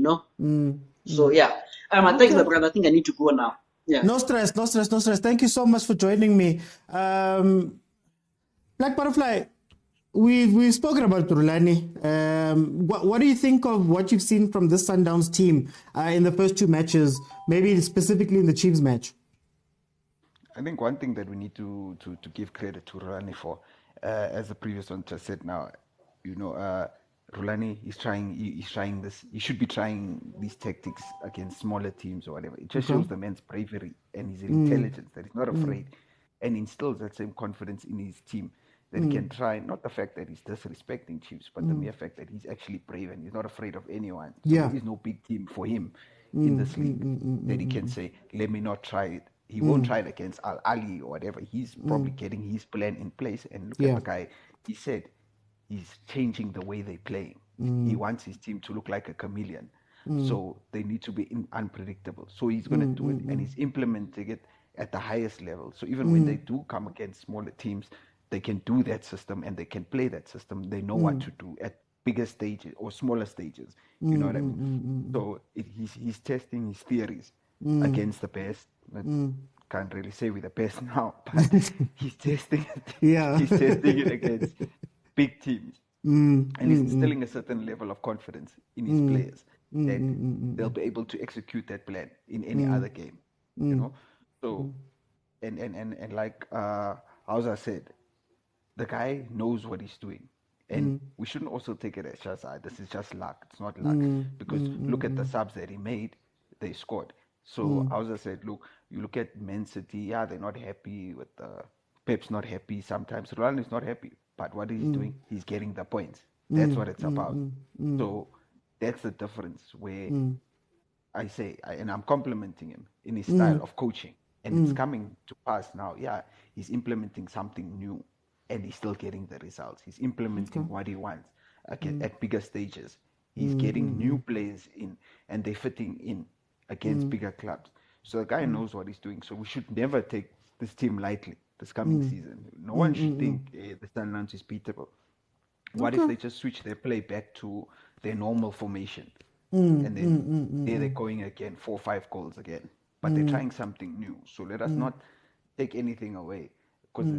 So yeah. Thanks, my brother. I think I need to go now. Yeah. No stress. Thank you so much for joining me. Black Butterfly, we've spoken about Rulani. What do you think of what you've seen from this Sundowns team in the first 2 matches, maybe specifically in the Chiefs match? I think one thing that we need to give credit to Rulani for, as the previous one just said now, Rulani is trying this. He should be trying these tactics against smaller teams or whatever. It just shows the man's bravery and his intelligence, that he's not afraid, and instills that same confidence in his team that he can try. Not the fact that he's disrespecting Chiefs, but the mere fact that he's actually brave and he's not afraid of anyone. So there is no big team for him in this league that he can say, let me not try it. He won't try it against Ahly or whatever. He's probably getting his plan in place. And look at the guy. He said he's changing the way they play. He wants his team to look like a chameleon. So they need to be unpredictable. So he's going to do it, and he's implementing it at the highest level. So even when they do come against smaller teams, they can do that system and they can play that system. They know what to do at bigger stages or smaller stages. You know what I mean? So he's testing his theories against the best. Can't really say we're the best now, but he's testing it. He's testing it against big teams. And he's instilling a certain level of confidence in his players that they'll be able to execute that plan in any other game. So and like Khoza said, the guy knows what he's doing. And we shouldn't also take it as just, this is just luck. It's not luck. Because look at the subs that he made, they scored. So Khoza said, look, you look at Man City, they're not happy with Pep's not happy sometimes. Rulani is not happy. But what is he doing? He's getting the points. That's what it's about. So that's the difference where I say, and I'm complimenting him in his style of coaching. And it's coming to pass now. He's implementing something new. And he's still getting the results. He's implementing what he wants at bigger stages. He's getting new players in, and they're fitting in against bigger clubs. So the guy knows what he's doing. So we should never take this team lightly this coming season. No one should think the Sundowns is beatable. What if they just switch their play back to their normal formation? And then there they're going again, 4 or 5 goals again. But they're trying something new. So let us not take anything away. Because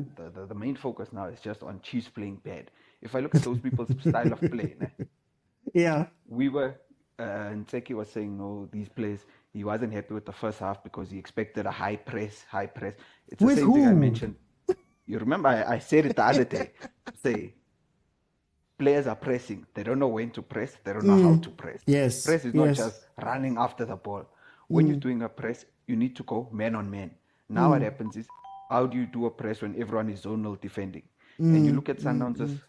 the main focus now is just on Chiefs playing bad. If I look at those people's style of play, we were, Ntseki was saying, no, these players, he wasn't happy with the first half because he expected a high press. It's the With same thing I who? mentioned. You remember I said it the other day. Say, players are pressing. They don't know when to press. They don't know how to press. Yes. Press is not just running after the ball. When you're doing a press, you need to go man on man. Now what happens is, how do you do a press when everyone is zonal defending? And you look at Sundowns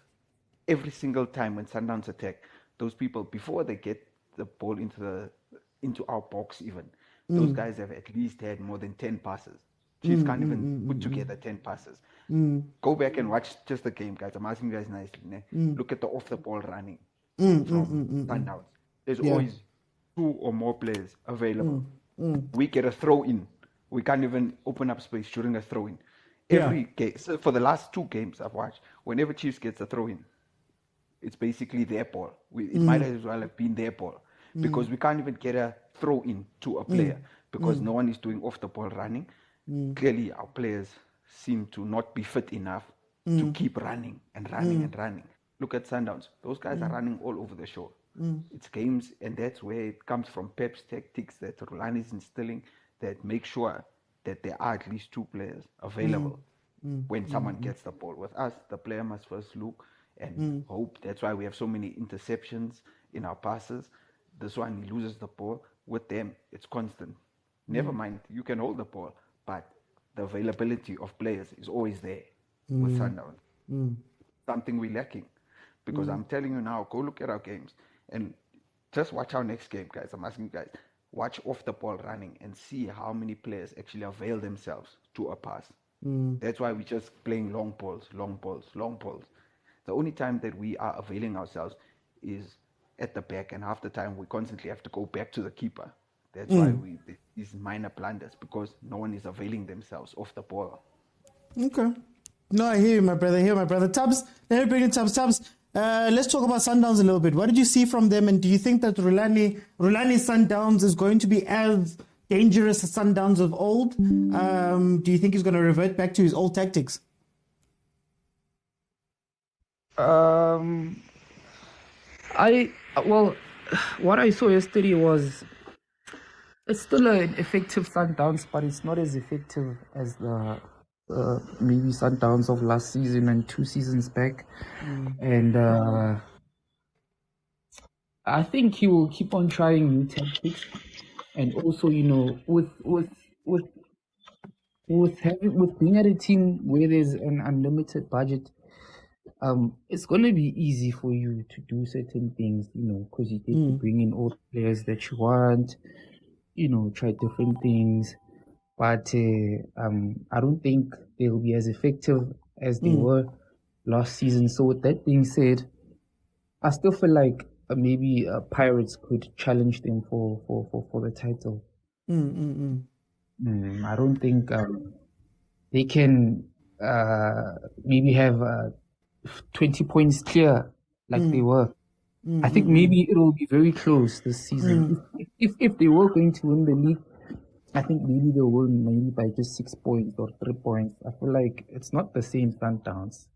every single time when Sundowns attack, those people, before they get the ball into our box even, those guys have at least had more than 10 passes. Chiefs can't even put together 10 passes. Go back and watch just the game, guys. I'm asking you guys nicely. Look at the off-the-ball running from Sundowns. There's always 2 or more players available. We get a throw-in. We can't even open up space during a throw-in. Every game, so for the last 2 games I've watched, whenever Chiefs gets a throw-in, it's basically their ball. It might as well have been their ball. Because we can't even get a throw-in to a player because no one is doing off-the-ball running. Clearly, our players seem to not be fit enough to keep running and running and running. Look at Sundowns. Those guys are running all over the show. It's games, and that's where it comes from. Pep's tactics that Rulani is instilling that make sure that there are at least 2 players available when someone gets the ball. With us, the player must first look and hope. That's why we have so many interceptions in our passes. This one, he loses the ball. With them, it's constant. Never mind, you can hold the ball, but the availability of players is always there with Sundowns. Something we're lacking. Because I'm telling you now, go look at our games and just watch our next game, guys. I'm asking you guys, watch off the ball running and see how many players actually avail themselves to a pass. That's why we're just playing long balls. The only time that we are availing ourselves is at the back, and half the time we constantly have to go back to the keeper. That's why these minor blunders, because no one is availing themselves off the ball. Okay. No, I hear you, my brother. Tubbs, let me bring in Tubbs. Let's talk about Sundowns a little bit. What did you see from them, and do you think that Rulani Sundowns is going to be as dangerous as Sundowns of old? Do you think he's going to revert back to his old tactics? What I saw yesterday was it's still an effective Sundowns, but it's not as effective as the maybe Sundowns of last season and 2 seasons back. And I think he will keep on trying new tactics, and also, with being at a team where there's an unlimited budget, it's gonna be easy for you to do certain things, because you get to bring in all the players that you want, try different things. But I don't think they'll be as effective as they were last season. So with that being said, I still feel like maybe Pirates could challenge them for the title. I don't think they can maybe have 20 points clear like they were. I think maybe it will be very close this season. If they were going to win the league, I think maybe they will maybe by just 6 points or 3 points. I feel like it's not the same Sundowns.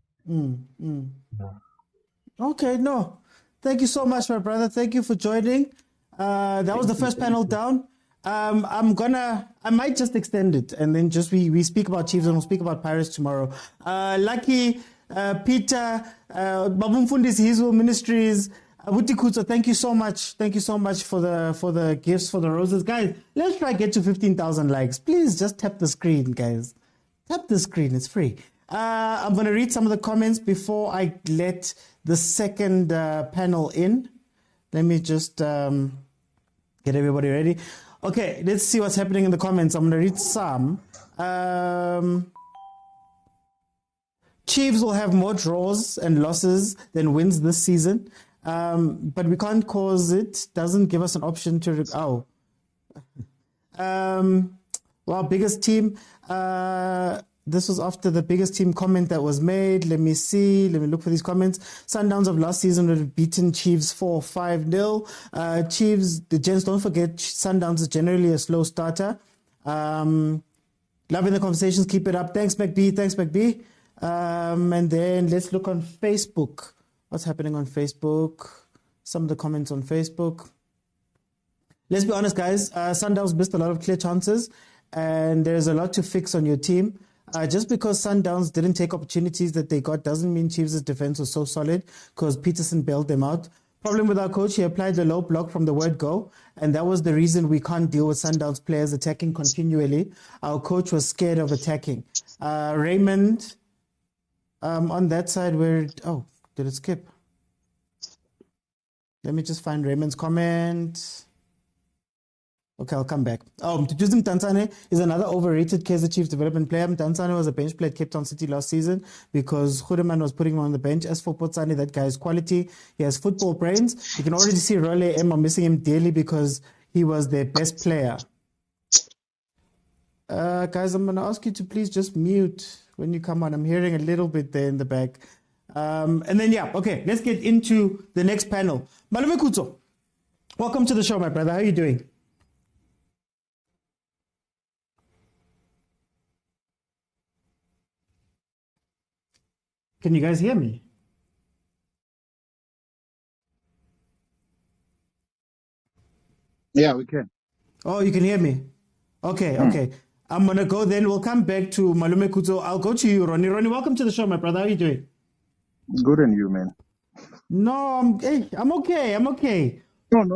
Okay, no. Thank you so much, my brother. Thank you for joining. That was the first panel down. I might just extend it, and then just we speak about Chiefs and we'll speak about Pirates tomorrow. Lucky, Peter, Babumfundis Hizwo Ministries, Abuti Kuto, thank you so much. Thank you so much for the gifts, for the roses. Guys, let's try to get to 15,000 likes. Please just tap the screen, guys. Tap the screen, it's free. I'm going to read some of the comments before I let the second panel in. Let me just get everybody ready. Okay, let's see what's happening in the comments. I'm going to read some. Chiefs will have more draws and losses than wins this season. But we can't cause it. Doesn't give us an option to. Well, biggest team. This was after the biggest team comment that was made. Let me see. Let me look for these comments. Sundowns of last season would have beaten Chiefs 4-5-0. Chiefs, the gents, don't forget, Sundowns is generally a slow starter. Loving the conversations. Keep it up. Thanks, McB. Thanks, McB. And then let's look on Facebook. What's happening on Facebook? Some of the comments on Facebook. Let's be honest, guys. Sundowns missed a lot of clear chances, and there's a lot to fix on your team. Just because Sundowns didn't take opportunities that they got doesn't mean Chiefs' defense was so solid, because Peterson bailed them out. Problem with our coach, he applied the low block from the word go, and that was the reason we can't deal with Sundowns players attacking continually. Our coach was scared of attacking. Raymond, on that side where... Oh, did it skip? Let me just find Raymond's comment. Okay, I'll come back. Mduduzi Mtansane is another overrated Kaizer Chiefs development player. Mtansane was a bench player at Cape Town City last season because Jordaan was putting him on the bench. As for Potsane, that guy is quality. He has football brains. You can already see Role M are missing him dearly because he was their best player. Guys, I'm going to ask you to please just mute when you come on. I'm hearing a little bit there in the back. And then, okay, let's get into the next panel. Malume Kutso, welcome to the show, my brother. How are you doing? Can you guys hear me? Yeah, we can. Oh, you can hear me? Okay. I'm going to go then. We'll come back to Malume Kutso. I'll go to you, Ronnie. Ronnie, welcome to the show, my brother. How are you doing? Good, and you, man? No, I'm okay. No.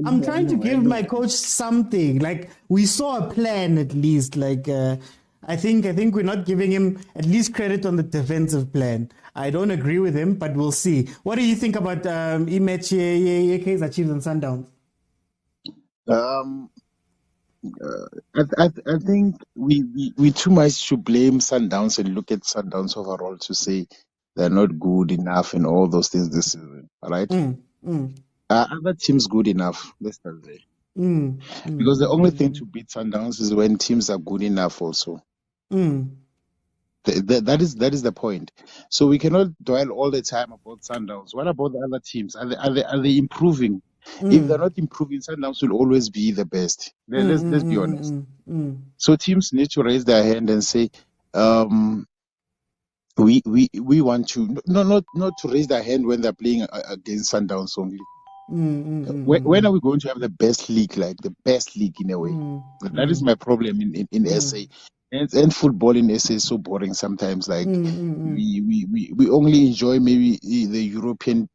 I'm trying to give my coach something. Like, we saw a plan at least. Like, I think we're not giving him at least credit on the defensive plan. I don't agree with him, but we'll see. What do you think about Kaizer Chiefs and Sundowns? I think we too much should blame Sundowns and look at Sundowns overall to say they're not good enough and all those things this season, all right? Other teams good enough, let's start there. Because the only thing to beat Sundowns is when teams are good enough also. That is the point. So we cannot dwell all the time about Sundowns. What about the other teams? Are they improving? If they're not improving, Sundowns will always be the best. Let's be honest. So teams need to raise their hand and say, we want to not to raise their hand when they're playing against Sundowns only. When are we going to have the best league, like the best league in a way? That is my problem in SA. And football in SA is so boring sometimes. Like we only enjoy maybe the European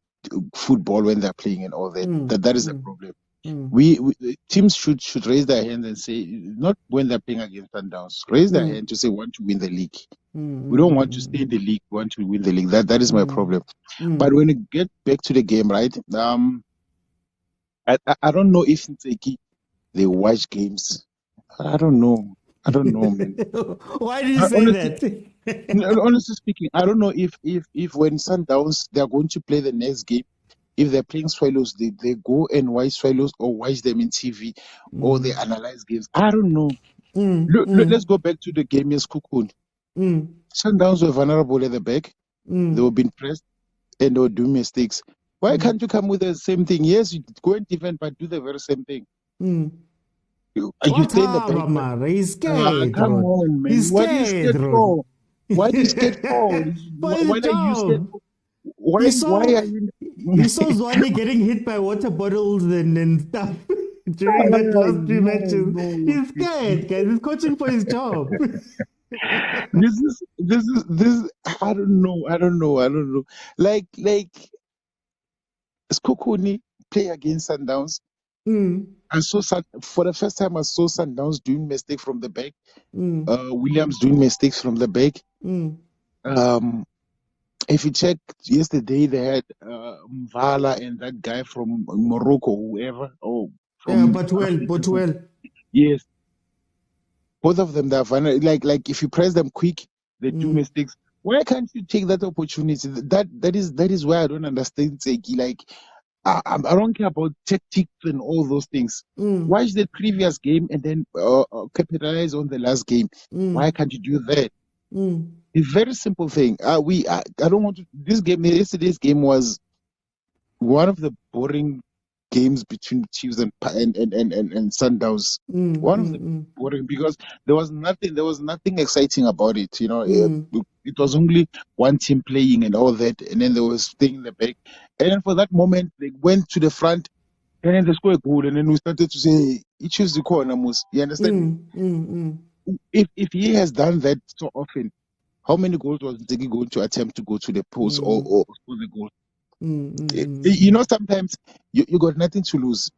football when they're playing and all that. That is the problem. We teams should raise their hands and say, not when they're playing against Sundowns, raise their hand to say we want to win the league. We don't want to stay in the league, we want to win the league. That is my problem. But when you get back to the game, right? I don't know if ntseki they watch games. I don't know, man. Why did you say that? Honestly speaking, I don't know if when Sundowns they are going to play the next game, if they're playing Swallows, they go and watch Swallows or watch them in TV or they analyze games. I don't know. Let's go back to the game against Cocoon. Sundowns were vulnerable at the back. They were being pressed and they were doing mistakes. Why can't you come with the same thing? Yes, you go and defend, but do the very same thing. You stay in the back. He's scared. Come on, man. He's What are you scared for? What are you scared for? Why are you scared for? Why are you... He saw Zwani getting hit by water bottles and stuff during that last 3 matches. He's scared, guys. He's coaching for his job. This is I don't know. Like Skokuni play against Sundowns. I saw for the first time I saw Sundowns doing mistakes from the back. Williams doing mistakes from the back. If you check yesterday, they had Mvala and that guy from Morocco, whoever. But well. Yes. Both of them, they're vulnerable. Like if you press them quick, they do mistakes. Why can't you take that opportunity? That is why I don't understand Tseki. Like I don't care about tactics and all those things. Watch the previous game and then capitalize on the last game. Why can't you do that? A very simple thing. I don't want to. Yesterday's game was one of the boring games between Chiefs and Sundowns. One of the boring, because there was nothing exciting about it. It was only one team playing and all that, and then there was staying in the back. And then for that moment, they went to the front, and then they scored a goal, and then we started to say, "He choose the corner, Mus." You understand? If he has done that so often, how many goals was Ntseki going to attempt to go to the post or score the goal? Sometimes you got nothing to lose.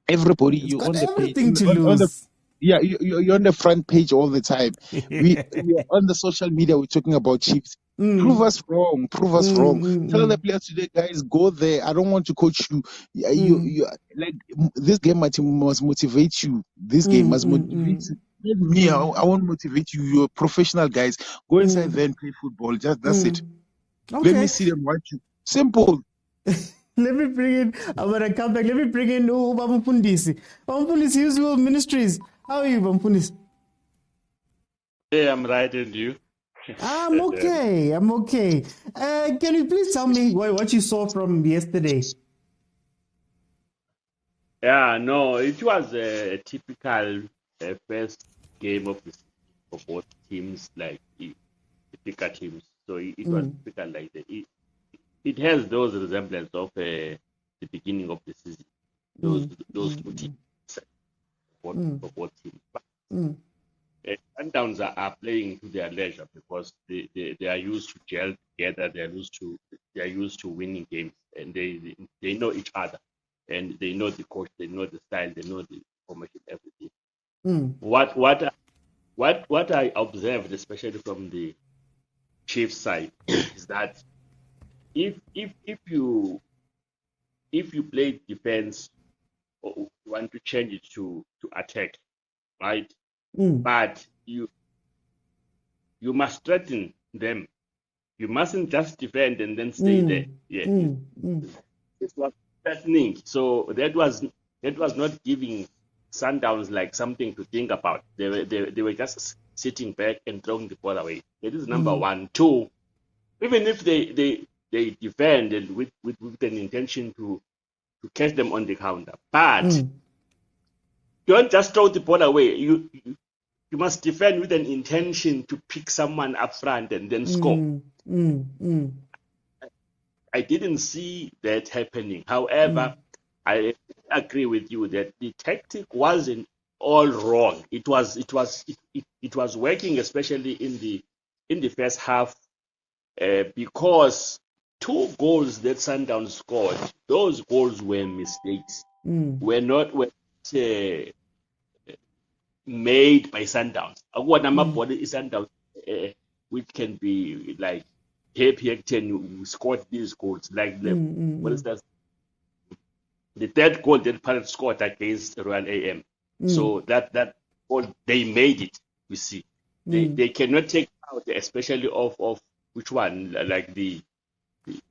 Everybody, It's you're got on the page. everything to On the lose. you're on the front page all the time. We are on the social media. We're talking about Chiefs. Prove us wrong. Prove us wrong. Tell the players today, guys, go there. I don't want to coach you. You like this game must motivate you. This game must motivate you. Not me. I won't motivate you. You're professional guys. Go inside there and play football. Just that's it. Okay. Let me see them watch you. Simple. Let me bring in, I'm going to come back. Let me bring in Bamfundisi. Bamfundisi, Usual Ministries. How are you, Bamfundisi? Hey, I'm right, and you? I'm okay. Can you please tell me what you saw from yesterday? Yeah, no, it was a typical first game of this for both teams, like typical teams. So it was typical like that. It has those resemblance of the beginning of the season. Those two teams for both teams. But Sundowns are playing to their leisure because they are used to gel together. They are used to winning games, and they know each other, and they know the coach, they know the style, they know the formation, everything. What I observed, especially from the Chiefs side, is that if you play defense or you want to change it to attack, right? But you must threaten them. You mustn't just defend and then stay there. Yeah, it was threatening. So that was not giving Sundowns like something to think about. They were just sitting back and throwing the ball away. That is number one. Two, even if they defend and with an intention to catch them on the counter, but don't just throw the ball away. You must defend with an intention to pick someone up front and then score. I didn't see that happening. However, I agree with you that the tactic wasn't all wrong. It was working, especially in the first half, because 2 goals that Sundowns scored, those goals were mistakes. Were not made by Sundowns. Body is Sundowns, which can be like happy 10 scored these goals. Like what is that? The third goal that Pirates scored against Royal AM. So that goal, they made it. We see they cannot take out, especially of which one, like the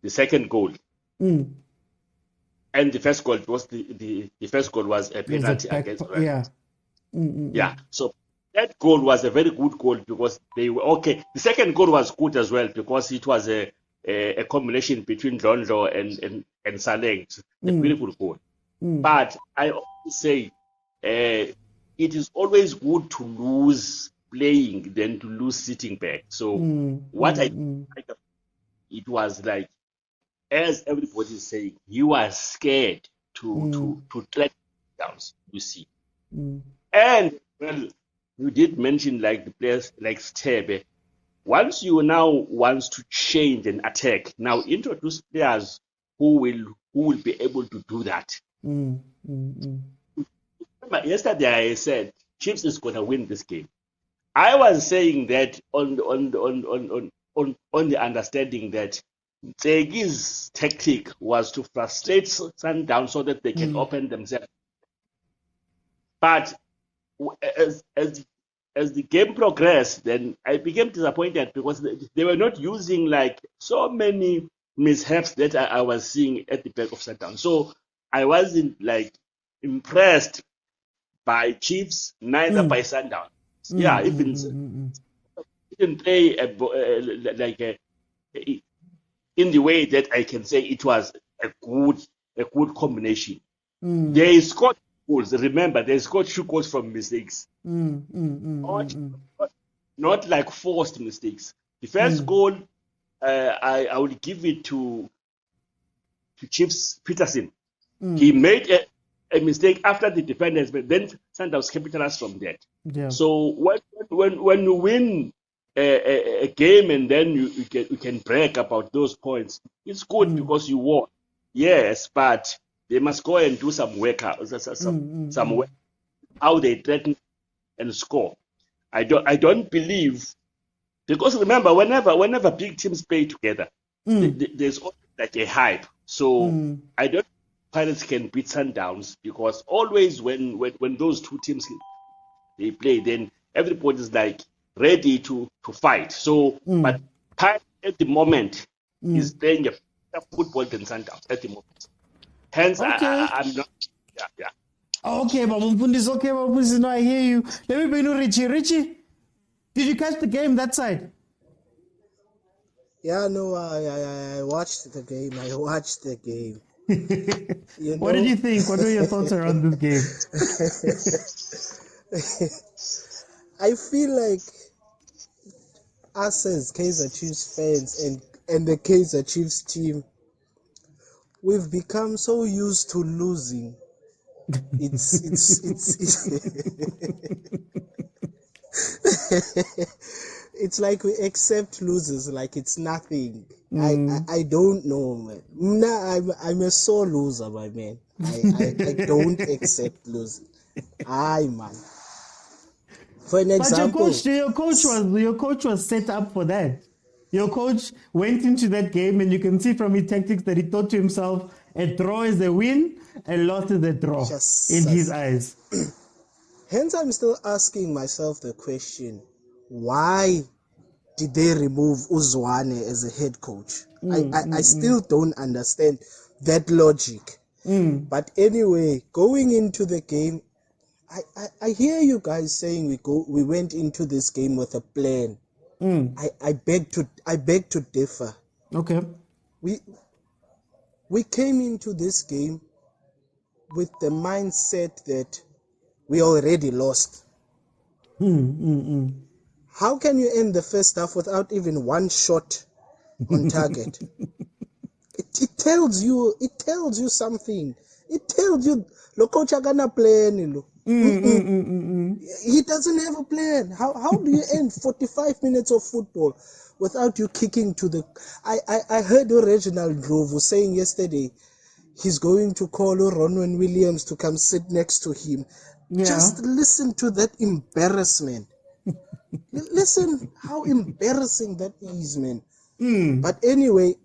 second goal. And the first goal was the first goal was a penalty against Royal. Yeah, so that goal was a very good goal because they were okay. The second goal was good as well because it was a combination between Lonzo and Saleng. A beautiful goal. But I always say it is always good to lose playing than to lose sitting back. So what I it was like, as everybody is saying, you are scared to let down. You see. And well, you did mention like the players like Stebe. Once you now want to change and attack, now introduce players who will be able to do that. Remember, yesterday I said Chiefs is gonna win this game. I was saying that on the understanding that Tsegi's tactic was to frustrate Sundown so that they can open themselves. But as the game progressed, then I became disappointed because they were not using like so many mishaps that I was seeing at the back of Sundowns. So I wasn't like impressed by Chiefs, neither by Sundowns. Yeah, even didn't play in the way that I can say it was a good combination. They scored goals. Remember, they scored 2 goals from mistakes. Not like forced mistakes. The first goal, I would give it to Chiefs Peterson. He made a mistake after the defenders, but then Sundowns capitalized from that. Yeah. So when you win a game and then you can brag about those points, it's good because you won. Yes, but they must go and do some work, some work, how they threaten and score. I don't believe, because remember, whenever big teams play together, there's always like a hype. So I don't think Pirates can beat Sundowns, because always when those two teams they play, then everybody's like ready to fight. So, but Pirates at the moment is playing a better football than Sundowns at the moment. Hence, Okay. I'm not. Yeah. Okay, Babumfundis, no, I hear you. Let me bring you Richie. Richie, did you catch the game that side? Yeah, no, I watched the game. You What did you think? What were your thoughts around this game? I feel like us as Kaizer Chiefs fans and the Kaizer Chiefs team, we've become so used to losing. It's it's like we accept losers like it's nothing. I don't know, man. I'm a sore loser, my man. I don't accept losing. Aye, man. For an example, But your coach was set up for that. Your coach went into that game, and you can see from his tactics that he thought to himself, a draw is a win, a loss is a draw in his eyes. Hence, I'm still asking myself the question, why did they remove Uzwane as a head coach? I still don't understand that logic. But anyway, going into the game, I hear you guys saying we went into this game with a plan. I beg to differ. Okay. We came into this game with the mindset that we already lost. How can you end the first half without even one shot on target? It tells you something. It tells you lo coach agana plan. He doesn't have a plan. How do you end 45 minutes of football without you kicking to the... I heard Reginald Groove saying yesterday he's going to call Ronwen Williams to come sit next to him. Yeah. Just listen to that embarrassment. Listen how embarrassing that is, man. But anyway,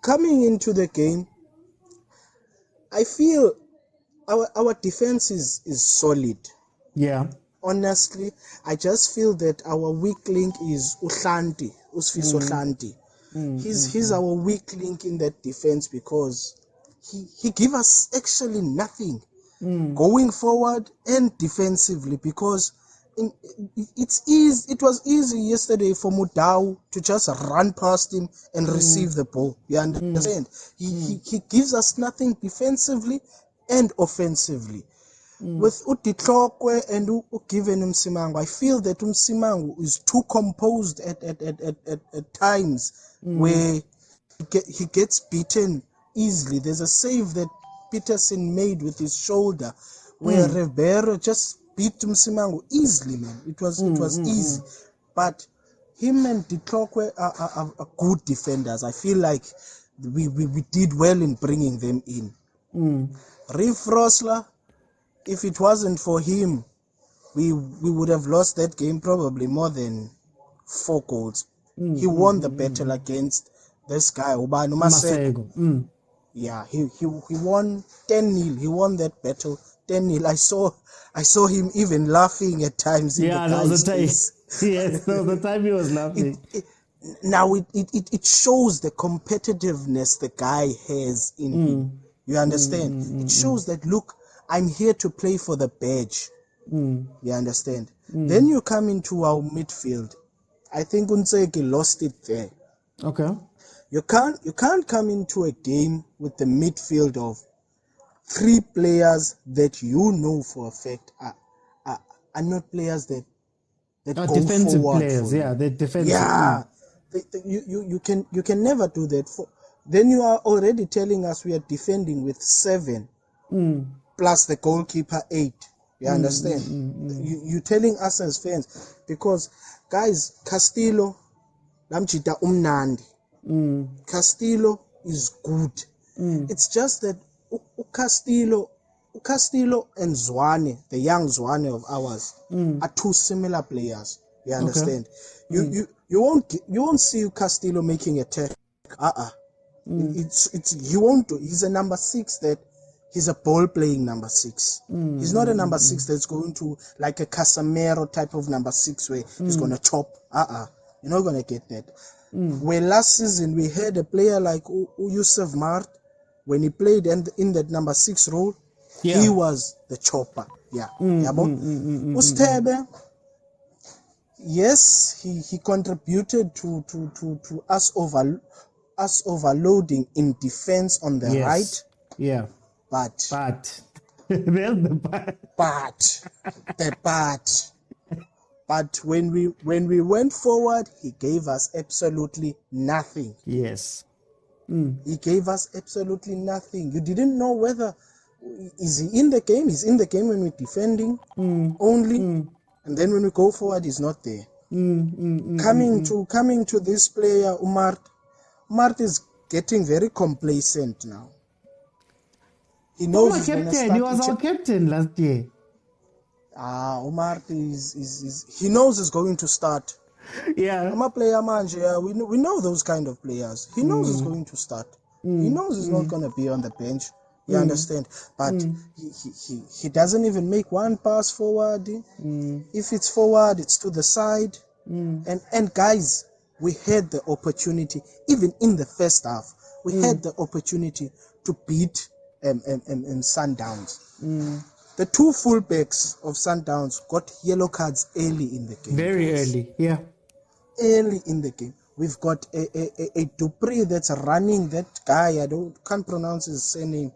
coming into the game, I feel our defense is solid. Yeah. Honestly, I just feel that our weak link is Usfiso Hlanti. He's our weak link in that defense, because he give us actually nothing going forward and defensively, because it was easy yesterday for Motaung to just run past him and receive the ball. You understand? He gives us nothing defensively and offensively. With Utitlokwe and Given Msimangu, I feel that Msimangu is too composed at times where he gets beaten easily. There's a save that Peterson made with his shoulder where Riveiro just beat Msimangu easily, man. It was easy. But him and Ditlokwe are good defenders. I feel like we did well in bringing them in. Reef Rosler, if it wasn't for him, we would have lost that game probably more than 4 goals. He won the battle against this guy, Ubanu Masego. Yeah, he won 10-0. He won that battle 10-0. I saw him even laughing at times in the guy's face. Yes, so the time he was laughing. now it shows the competitiveness the guy has in him. You understand? It shows that, look, I'm here to play for the badge. You understand? Then you come into our midfield. I think Ntseki lost it there. Okay. You can't come into a game with the midfield of 3 players that you know for a fact are not players that go defensive forward players. for you. Yeah, they're defensive. Yeah, you can never do that. Then you are already telling us we are defending with 7 plus the goalkeeper 8. You understand? You're telling us as fans, because guys, Castillo, namchita umnandi. Castillo is good. It's just that Castillo and Zwane, the young Zwane of ours, are 2 similar players. You understand? Okay. You won't see Castillo making a tackle. He won't do. He's a number 6 that he's a ball playing number 6. He's not a number 6 that's going to, like a Casemiro type of number 6 where he's gonna chop. You're not gonna get that. Where last season we had a player like Yusuf Mart, when he played in that number 6 role, he was the chopper. Yeah. Ustebe, yes, he contributed to us overloading in defense on the right. Yeah. But there's the but. But when we went forward, he gave us absolutely nothing. Yes. He gave us absolutely nothing. You didn't know whether is he in the game. He's in the game when we're defending only, and then when we go forward, he's not there. Coming to this player, Umar is getting very complacent now. He knows he was our captain last year. Umar he knows he's going to start. Yeah. I'm a player manager. Yeah, we know those kind of players. He knows he's going to start. He knows he's not going to be on the bench. You understand? But he doesn't even make one pass forward. If it's forward, it's to the side. And guys, we had the opportunity, even in the first half, we had the opportunity to beat Sundowns. The 2 fullbacks of Sundowns got yellow cards early in the game. Very early, yeah. Early in the game. We've got a Dupree that's running that guy. Can't pronounce his surname.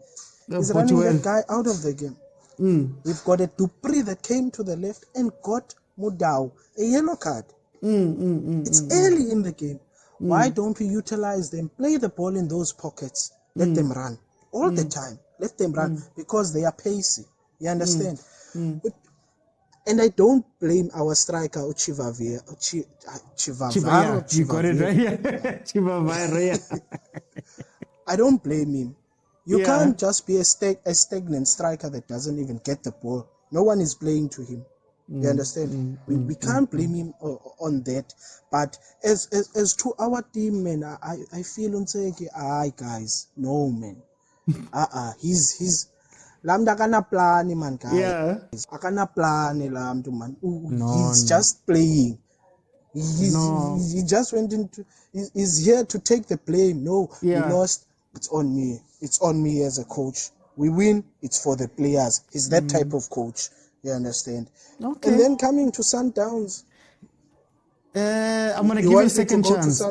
He's running that guy out of the game. We've got a Dupree that came to the left and got Mudau a yellow card. It's early in the game. Why don't we utilize them? Play the ball in those pockets. Let them run all the time. Let them run because they are pacey. You understand? And I don't blame our striker, Chivavia. You got it right. Chivavia. I don't blame him. You can't just be a stagnant striker that doesn't even get the ball. No one is playing to him. You understand? We can't blame him on that. But as to our team, man, I feel Ntseki, guys, no, man. He's Lamda kana plan, man, guys. Yeah. Akana plan, lamdu, man. He's just playing. He just went into. He's here to take the blame. No, we lost. It's on me. It's on me as a coach. We win. It's for the players. He's that type of coach. You understand? Okay. And then coming to Sundowns. I'm going to give you a second chance.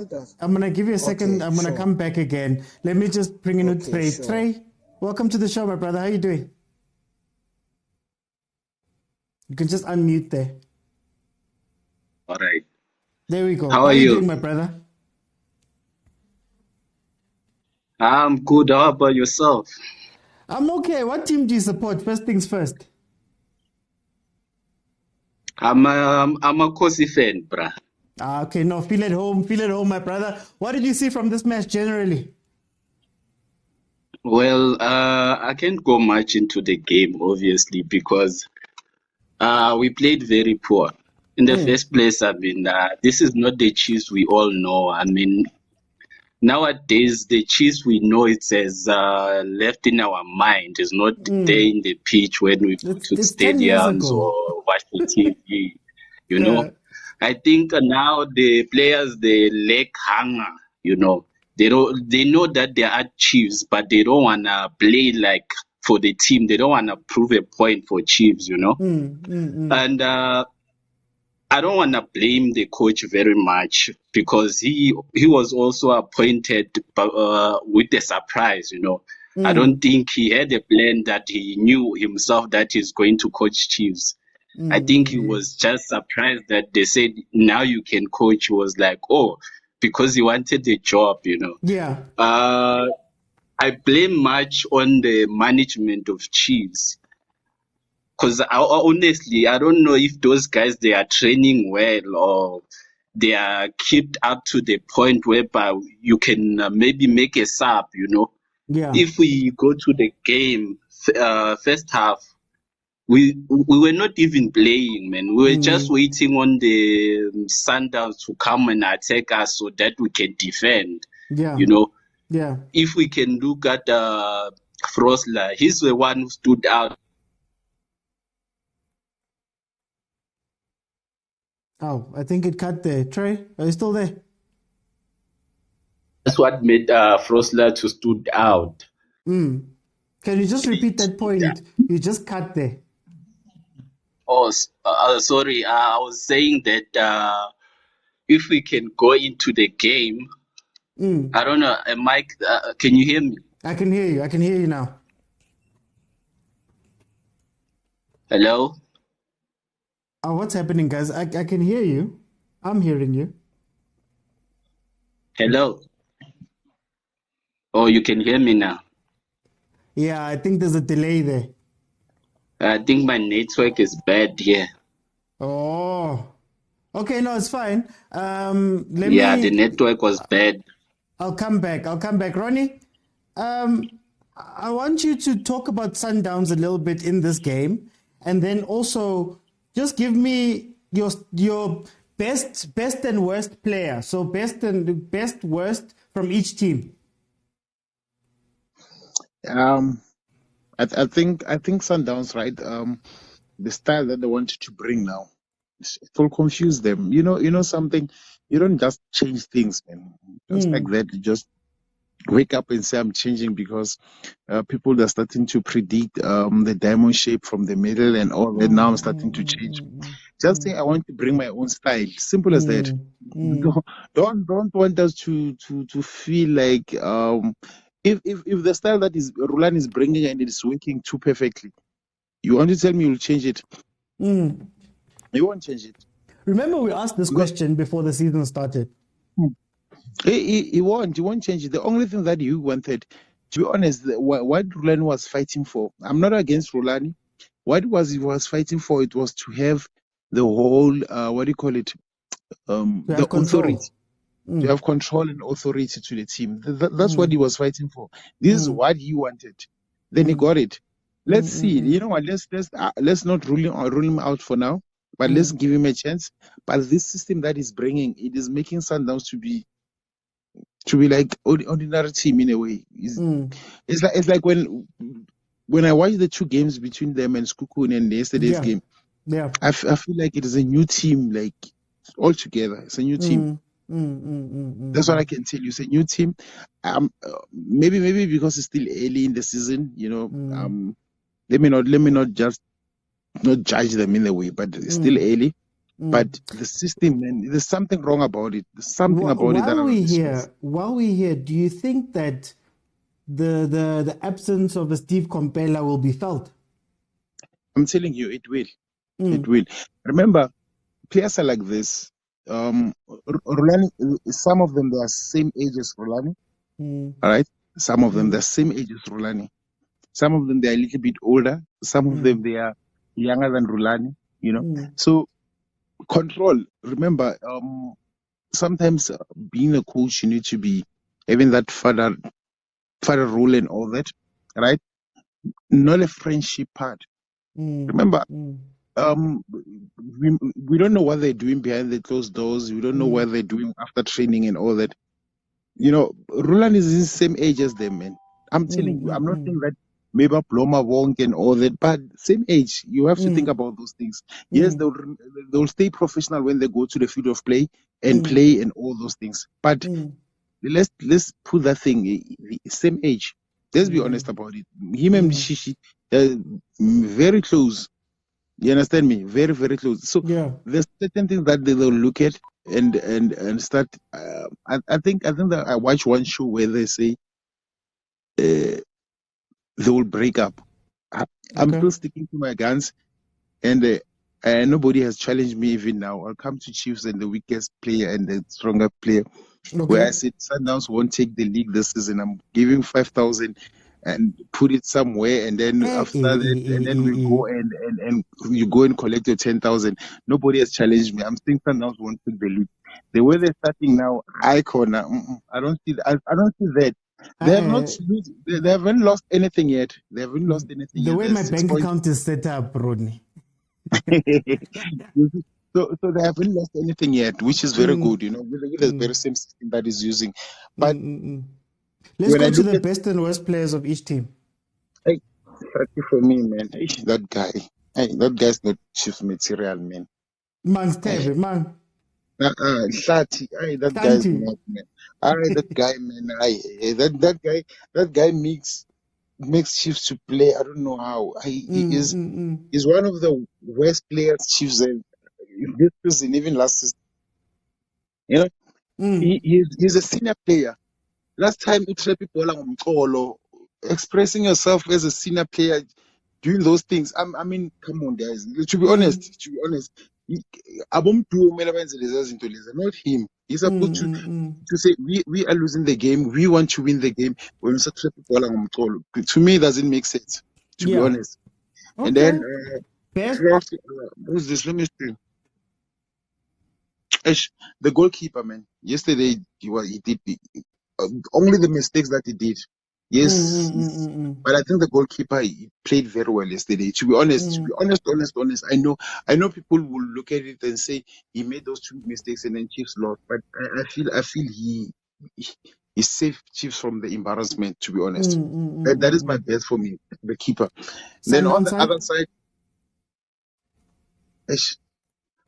I'm going to give you a second. I'm going to come back again. Let me just bring in Trey. Sure. Trey, welcome to the show, my brother. How you doing? You can just unmute there. All right. There we go. How are you doing, my brother? I'm good. How about yourself? I'm okay. What team do you support? First things first. I'm a Khoza fan, bruh. Okay, no, feel at home, my brother. What did you see from this match generally? Well, I can't go much into the game, obviously, because we played very poor. In the first place, I mean, this is not the Chiefs we all know. I mean, nowadays, the Chiefs we know, it says left in our mind. It's not there in the pitch when we go to stadiums or watch the TV, you know. I think now the players they lack hunger. You know, they know that they are Chiefs, but they don't wanna play like for the team. They don't wanna prove a point for Chiefs. You know, and I don't wanna blame the coach very much because he was also appointed with a surprise. You know, I don't think he had a plan that he knew himself that he's going to coach Chiefs. I think he was just surprised that they said now you can coach. He was like, oh, because he wanted the job, you know. Yeah. I blame much on the management of Chiefs because honestly, I don't know if those guys they are training well or they are kept up to the point whereby you can maybe make a sub, you know. Yeah. If we go to the game, first half, we were not even playing, man. We were just waiting on the Sundowns to come and attack us so that we can defend. Yeah. You know, Yeah. if we can look at Frosler, he's the one who stood out. Oh, I think it cut there. Trey, are you still there? That's what made Frosler to stood out. Can you just repeat that point? You just cut there. Oh, sorry. I was saying that if we can go into the game, I don't know. Mike, can you hear me? I can hear you. I can hear you now. Hello? Oh, what's happening, guys? I can hear you. I'm hearing you. Hello? Oh, you can hear me now? Yeah, I think there's a delay there. I think my network is bad here. Oh, okay. No, it's fine. The network was bad. I'll come back. Ronnie, I want you to talk about Sundowns a little bit in this game, and then also just give me your best and worst player. So best worst from each team. I think Sundowns, right? The style that they wanted to bring now, it will confuse them. You know something. You don't just change things, man. Just like that. You just wake up and say I'm changing because people are starting to predict the diamond shape from the middle and all that. Now I'm starting to change. Just say I want to bring my own style. Simple as that. Don't want us to feel like if the style that is Rulani is bringing and it is working too perfectly, you want to tell me you'll change it? You won't change it. Remember, we asked this question before the season started. He won't change it. The only thing that you wanted, to be honest, what Rulani was fighting for, I'm not against Rulani. What he was fighting for, it was to have the whole, the authority. To have control and authority to the team. That's what he was fighting for. This is what he wanted. Then he got it. Let's see. You know what? Let's not rule him out for now, but let's give him a chance. But this system that he's bringing, it is making Sundowns to be like ordinary team in a way. It's like when I watch the two games between them and Skukun and yesterday's game. Yeah, I feel like it is a new team, like all together. It's a new team. That's what I can tell you. It's a new team. Maybe because it's still early in the season, you know. Let me not just not judge them in a way, but it's still early. But the system, man, there's something wrong about it. There's something about it. While we're here, do you think that the absence of a Steve Komphela will be felt? I'm telling you, it will. It will. Remember, players are like this. Rulani, some of them they are same age as Rulani. All right, some of them they're same age as Rulani. Some of them they are a little bit older. Some of them they are younger than Rulani. You know, so control. Remember, sometimes being a coach, you need to be having that father role and all that, right? Not a friendship part. Remember. We don't know what they're doing behind the closed doors. We don't know what they're doing after training and all that. You know, Rulani is the same age as them, man. I'm telling you, I'm not saying that maybe Bloma Wonk and all that, but same age. You have to think about those things. Yes, they'll stay professional when they go to the field of play and play and all those things. But let's put that thing the same age. Let's be honest about it. Him and Shishi, very close. You understand me? Very, very close. So there's certain things that they'll look at and start. I think that I watched one show where they say they will break up. I'm still sticking to my guns, and nobody has challenged me even now. I'll come to Chiefs and the weakest player and the stronger player. Where I said Sundowns won't take the league this season. I'm giving 5,000 and put it somewhere, and then after that, and then we go and you go and collect your 10,000. Nobody has challenged me. I'm saying Sundowns won't take the league. The way they're starting now, I don't see that. I don't see that. They have not. They haven't lost anything yet. They haven't lost anything The yet. way They're my 6 bank points. account is set up, Rodney. So they haven't lost anything yet, which is very good, with the very same system that is using. But let's when go I to look the at best and worst players of each team. Hey, for me, man, that guy, that guy's not Chiefs material, man. Mangstebe, man. Shati, that guy's not, man. That guy, man, that guy makes Chiefs to play. I don't know how. He's one of the worst players Chiefs have this season, even last season. You know, he's a senior player. Last time you trap people expressing yourself as a senior player, doing those things. I mean, come on, guys. To be honest, not him. He's supposed to say we are losing the game. We want to win the game. To me, it doesn't make sense. To be honest. And then who's this? Let me see. The goalkeeper, man. Yesterday he did only the mistakes that he did. Yes, but I think the goalkeeper he played very well yesterday. To be honest, I know people will look at it and say he made those 2 mistakes and then Chiefs lost. But I feel he saved Chiefs from the embarrassment. To be honest, that is my best for me, the keeper. Then on the other side,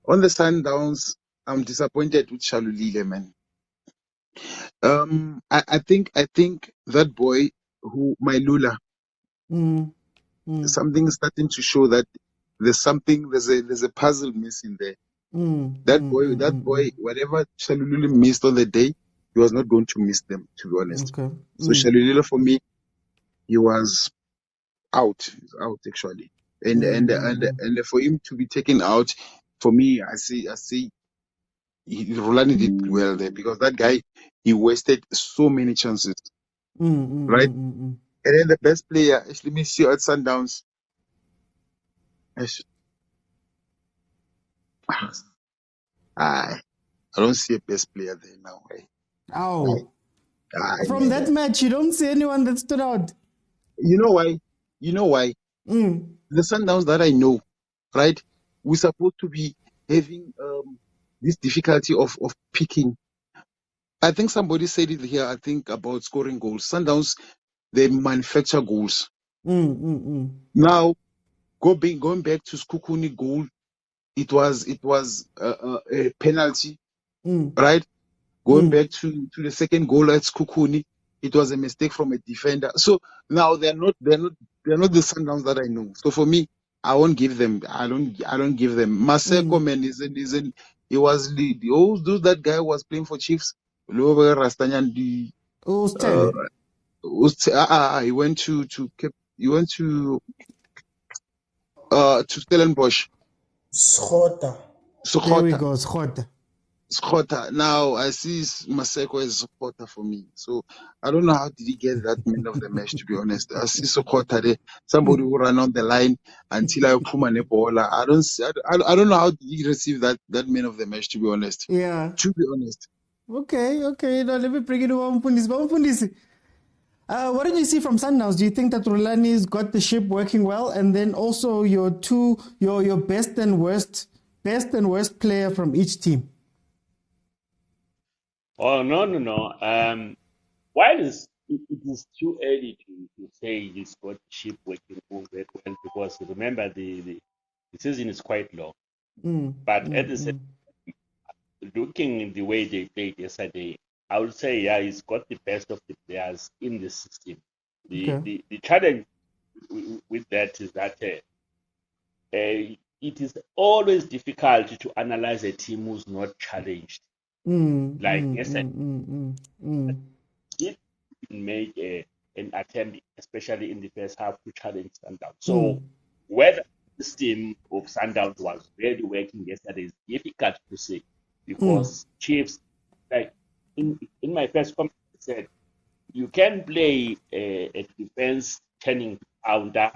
on the Sundowns, I'm disappointed with Shalulile, man. I think that boy my Lula, something is starting to show that there's a puzzle missing there. That boy, whatever Shalulile missed on the day, he was not going to miss them, to be honest. So Shalulile for me, he was out. He's out actually. And for him to be taken out, for me, I see Rulani did well there because that guy he wasted so many chances. Right? And then the best player, actually, me see at Sundowns. I don't see a best player there now. From that match, you don't see anyone that stood out. You know why? The Sundowns that I know, right? We're supposed to be having this difficulty of picking. I think somebody said it here, I think, about scoring goals. Sundowns, they manufacture goals. Now, going back to Skukuni goal, it was a penalty, right? Going back to the second goal at Skukuni, it was a mistake from a defender. So now they're not the Sundowns that I know. So for me, I won't give them. I don't give them. Maseko, man, he was those that guy was playing for Chiefs. He went to Stellenbosch. Schota. There we go, Schota. Now I see Maseko as Schota for me. So I don't know how did he get that man of the match, to be honest. I see Schota there, somebody who ran on the line until I puma Nebola. I don't know how did he receive that man of the match, to be honest. Yeah. To be honest. Okay. Now let me bring it to Wamfundisi. What did you see from Sundowns? Do you think that Rulani's got the ship working well? And then also your best and worst player from each team. Oh no. While it is too early to say he's got ship working very well because remember the season is quite long. But at the same, looking in the way they played yesterday, I would say he's got the best of the players in the system. The challenge with that is that it is always difficult to analyze a team who's not challenged. Like yesterday, it made an attempt, especially in the first half, to challenge Sundowns. So whether this team of Sundowns was really working yesterday is difficult to say because Chiefs, like in my first comment, I said you can play a defense turning counter,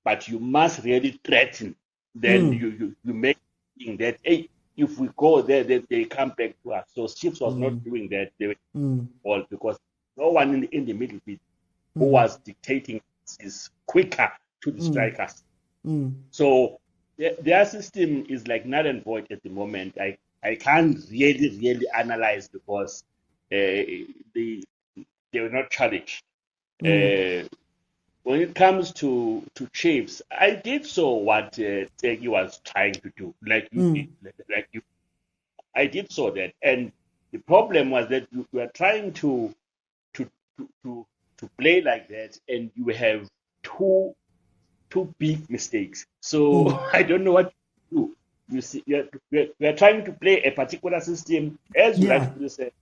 but you must really threaten. Then you make that, hey, if we go there, they come back to us. So Chiefs was not doing that. They were all because no one in the middle bit who was dictating is quicker to the strikers. So their system is like null and void at the moment. I can't really analyze because they were not challenged. When it comes to Chiefs, I did saw what Tegi was trying to do, like you did, I did saw that, and the problem was that you were trying to play like that, and you have two big mistakes. So I don't know what to do. You see, we are trying to play a particular system, as you rightfully said,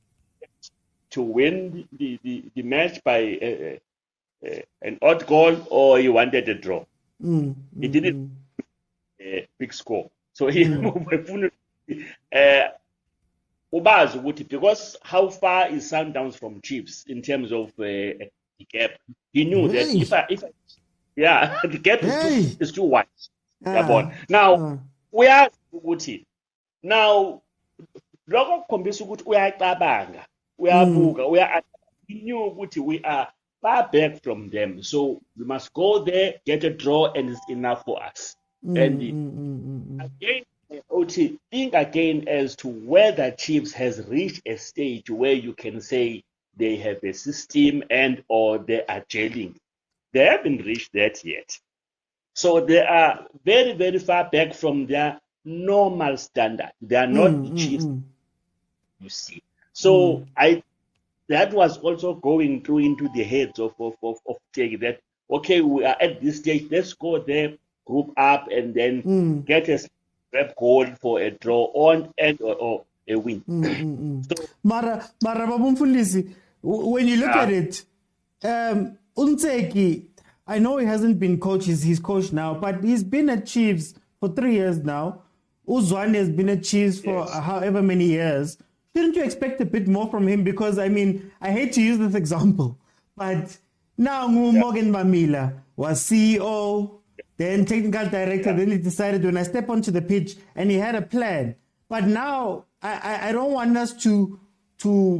to win the match by an odd goal, or he wanted a draw. He didn't a big score. So he Ubazi ukuthi because how far is Sundowns from Chiefs in terms of the gap? He knew that if the gap is too wide. Now we are ukuthi now lokho kukhombisa ukuthi uyacabanga uyabuka he knew ukuthi we are far back from them, so we must go there, get a draw, and it's enough for us. And again, think again as to whether Chiefs has reached a stage where you can say they have a system and or they are gelling. They haven't reached that yet. So they are very, very far back from their normal standard. They are not the Chiefs, you see. So that was also going through into the heads of Tegi that, okay, we are at this stage, let's go there, group up, and then get a rep goal for a draw on and or a win. Mara Babumfulisi, when you look at it, Ntseki, I know he hasn't been coach, he's coach now, but he's been at Chiefs for 3 years now. Uzwane has been at Chiefs for however many years. Shouldn't you expect a bit more from him? Because, I mean, I hate to use this example, but now Morgan Mamila was CEO, then technical director, then he decided when I step onto the pitch, and he had a plan. But now, I don't want us to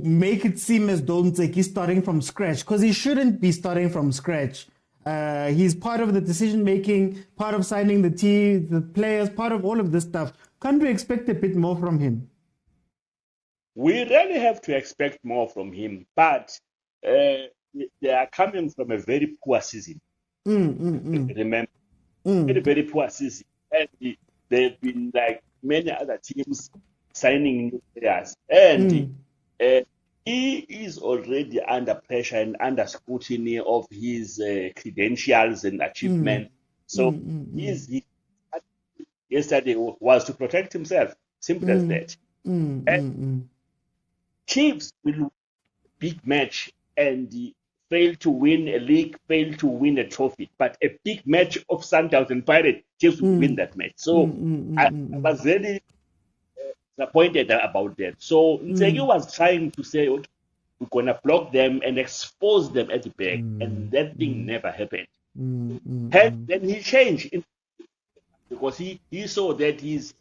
make it seem as though he's starting from scratch, because he shouldn't be starting from scratch. He's part of the decision-making, part of signing the team, the players, part of all of this stuff. Can't we expect a bit more from him? We really have to expect more from him, but they are coming from a very poor season. Remember, very, very poor season. And they've been like many other teams signing new players. And he is already under pressure and under scrutiny of his credentials and achievements. So he yesterday was to protect himself. Simple as that. And Chiefs will big match and fail to win a league, fail to win a trophy. But a big match of Sundowns and Pirates, Chiefs will win that match. So I was really disappointed about that. So Ntseki was trying to say, okay, we're going to block them and expose them at the back. And that thing never happened. Then he changed because he saw that his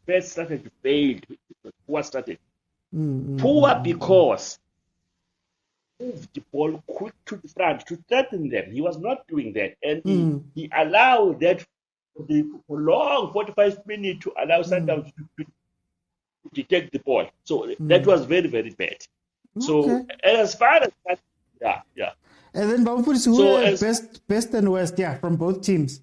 first strategy failed. Poor strategy. Poor because moved the ball quick to the front to threaten them. He was not doing that. And he allowed that for long 45 minutes to allow Sundowns to detect the ball. So that was very, very bad. So as far as that, And then Bamfus, who So had as best and worst, yeah, from both teams.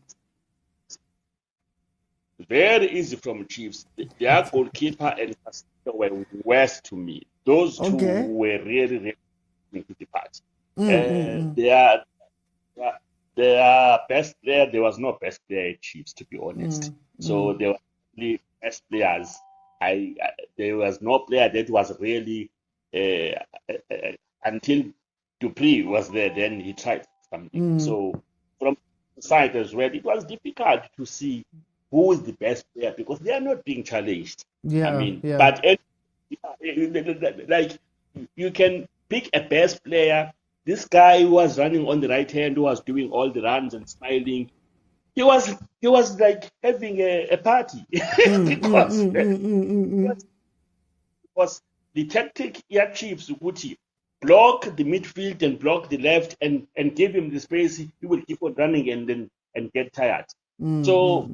very easy from Chiefs. Their goalkeeper and Castillo were worst to me. Those two Okay. were really, really into the party. Mm. Their best player, there was no best player at Chiefs, to be honest. So they were really best players. There was no player that was really until Dupree was there. Then he tried something. So from the side as well, it was difficult to see who is the best player because they are not being challenged. Yeah. But like you can pick a best player. This guy who was running on the right hand, who was doing all the runs and smiling, he was like having a party because the tactic here Chiefs would block the midfield and block the left and give him the space. He will keep on running and get tired. So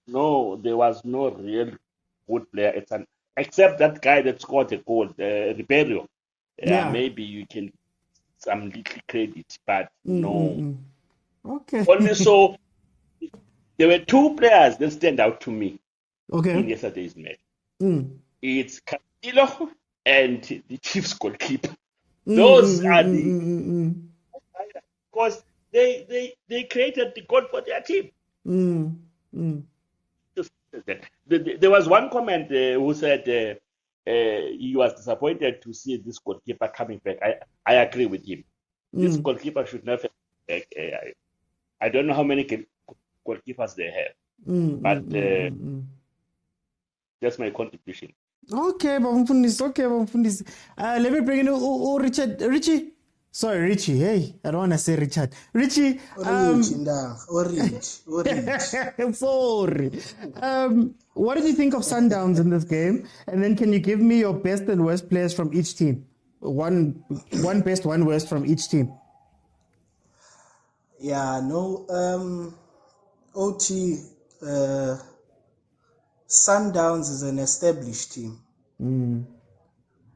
no, there was no real good player except that guy that scored a goal, Riveiro. Yeah. Maybe you can some little credit, but no. Okay. Only so there were two players that stand out to me in yesterday's match. It's Castillo and the Chiefs goalkeeper. Those are the because they created the goal for their team. There was one comment who said he was disappointed to see this goalkeeper coming back. I agree with him. This goalkeeper should never back. I don't know how many goalkeepers they have, but that's my contribution. Okay, Bamfundis. Let me bring in Richard. Richie. Hey, I don't want to say Richard. Richie. Sorry. What did you think of Sundowns in this game? And then can you give me your best and worst players from each team? One best, one worst from each team. Yeah, no. OT. Sundowns is an established team.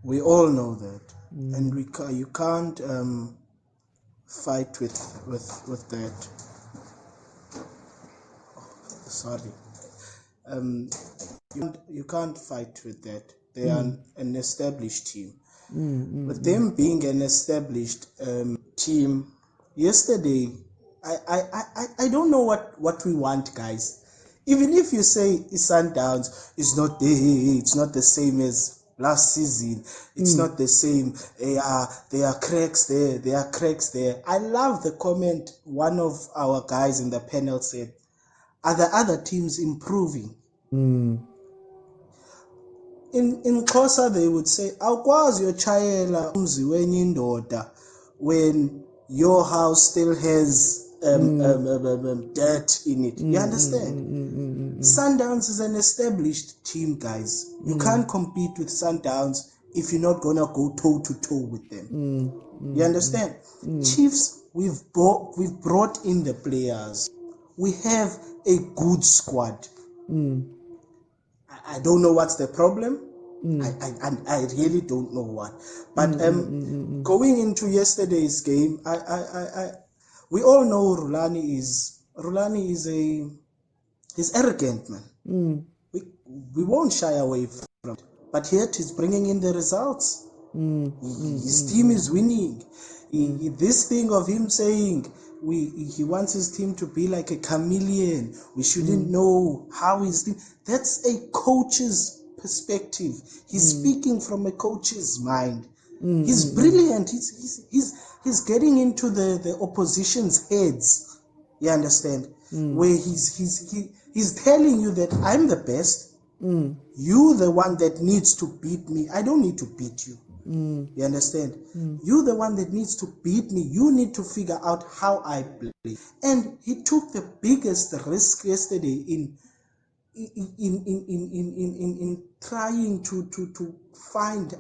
We all know that, and you can't fight with that. Sorry, you can't fight with that. They are an established team. With them being an established team, yesterday, I don't know what we want, guys. Even if you say Sundowns is not there, it's not the same as last season. It's not the same. There are cracks there. There are cracks there. I love the comment one of our guys in the panel said, are the other teams improving? In Khoza, they would say, awukwazi uyotshayela umzi wenye indoda when your house still has dirt in it. You understand? Sundowns is an established team, guys. You can't compete with Sundowns if you're not gonna go toe to toe with them. You understand? Chiefs, we've brought in the players. We have a good squad. I don't know what's the problem. I really don't know what. But going into yesterday's game, we all know Rulani is arrogant, man. We won't shy away from it. But yet he's bringing in the results. His team is winning. This thing of him saying he wants his team to be like a chameleon. We shouldn't know how his team. That's a coach's perspective. He's speaking from a coach's mind. He's brilliant. He's getting into the opposition's heads. You understand? Where he's telling you that I'm the best. You the one that needs to beat me. I don't need to beat you. You understand? You the one that needs to beat me. You need to figure out how I play. And he took the biggest risk yesterday in trying to find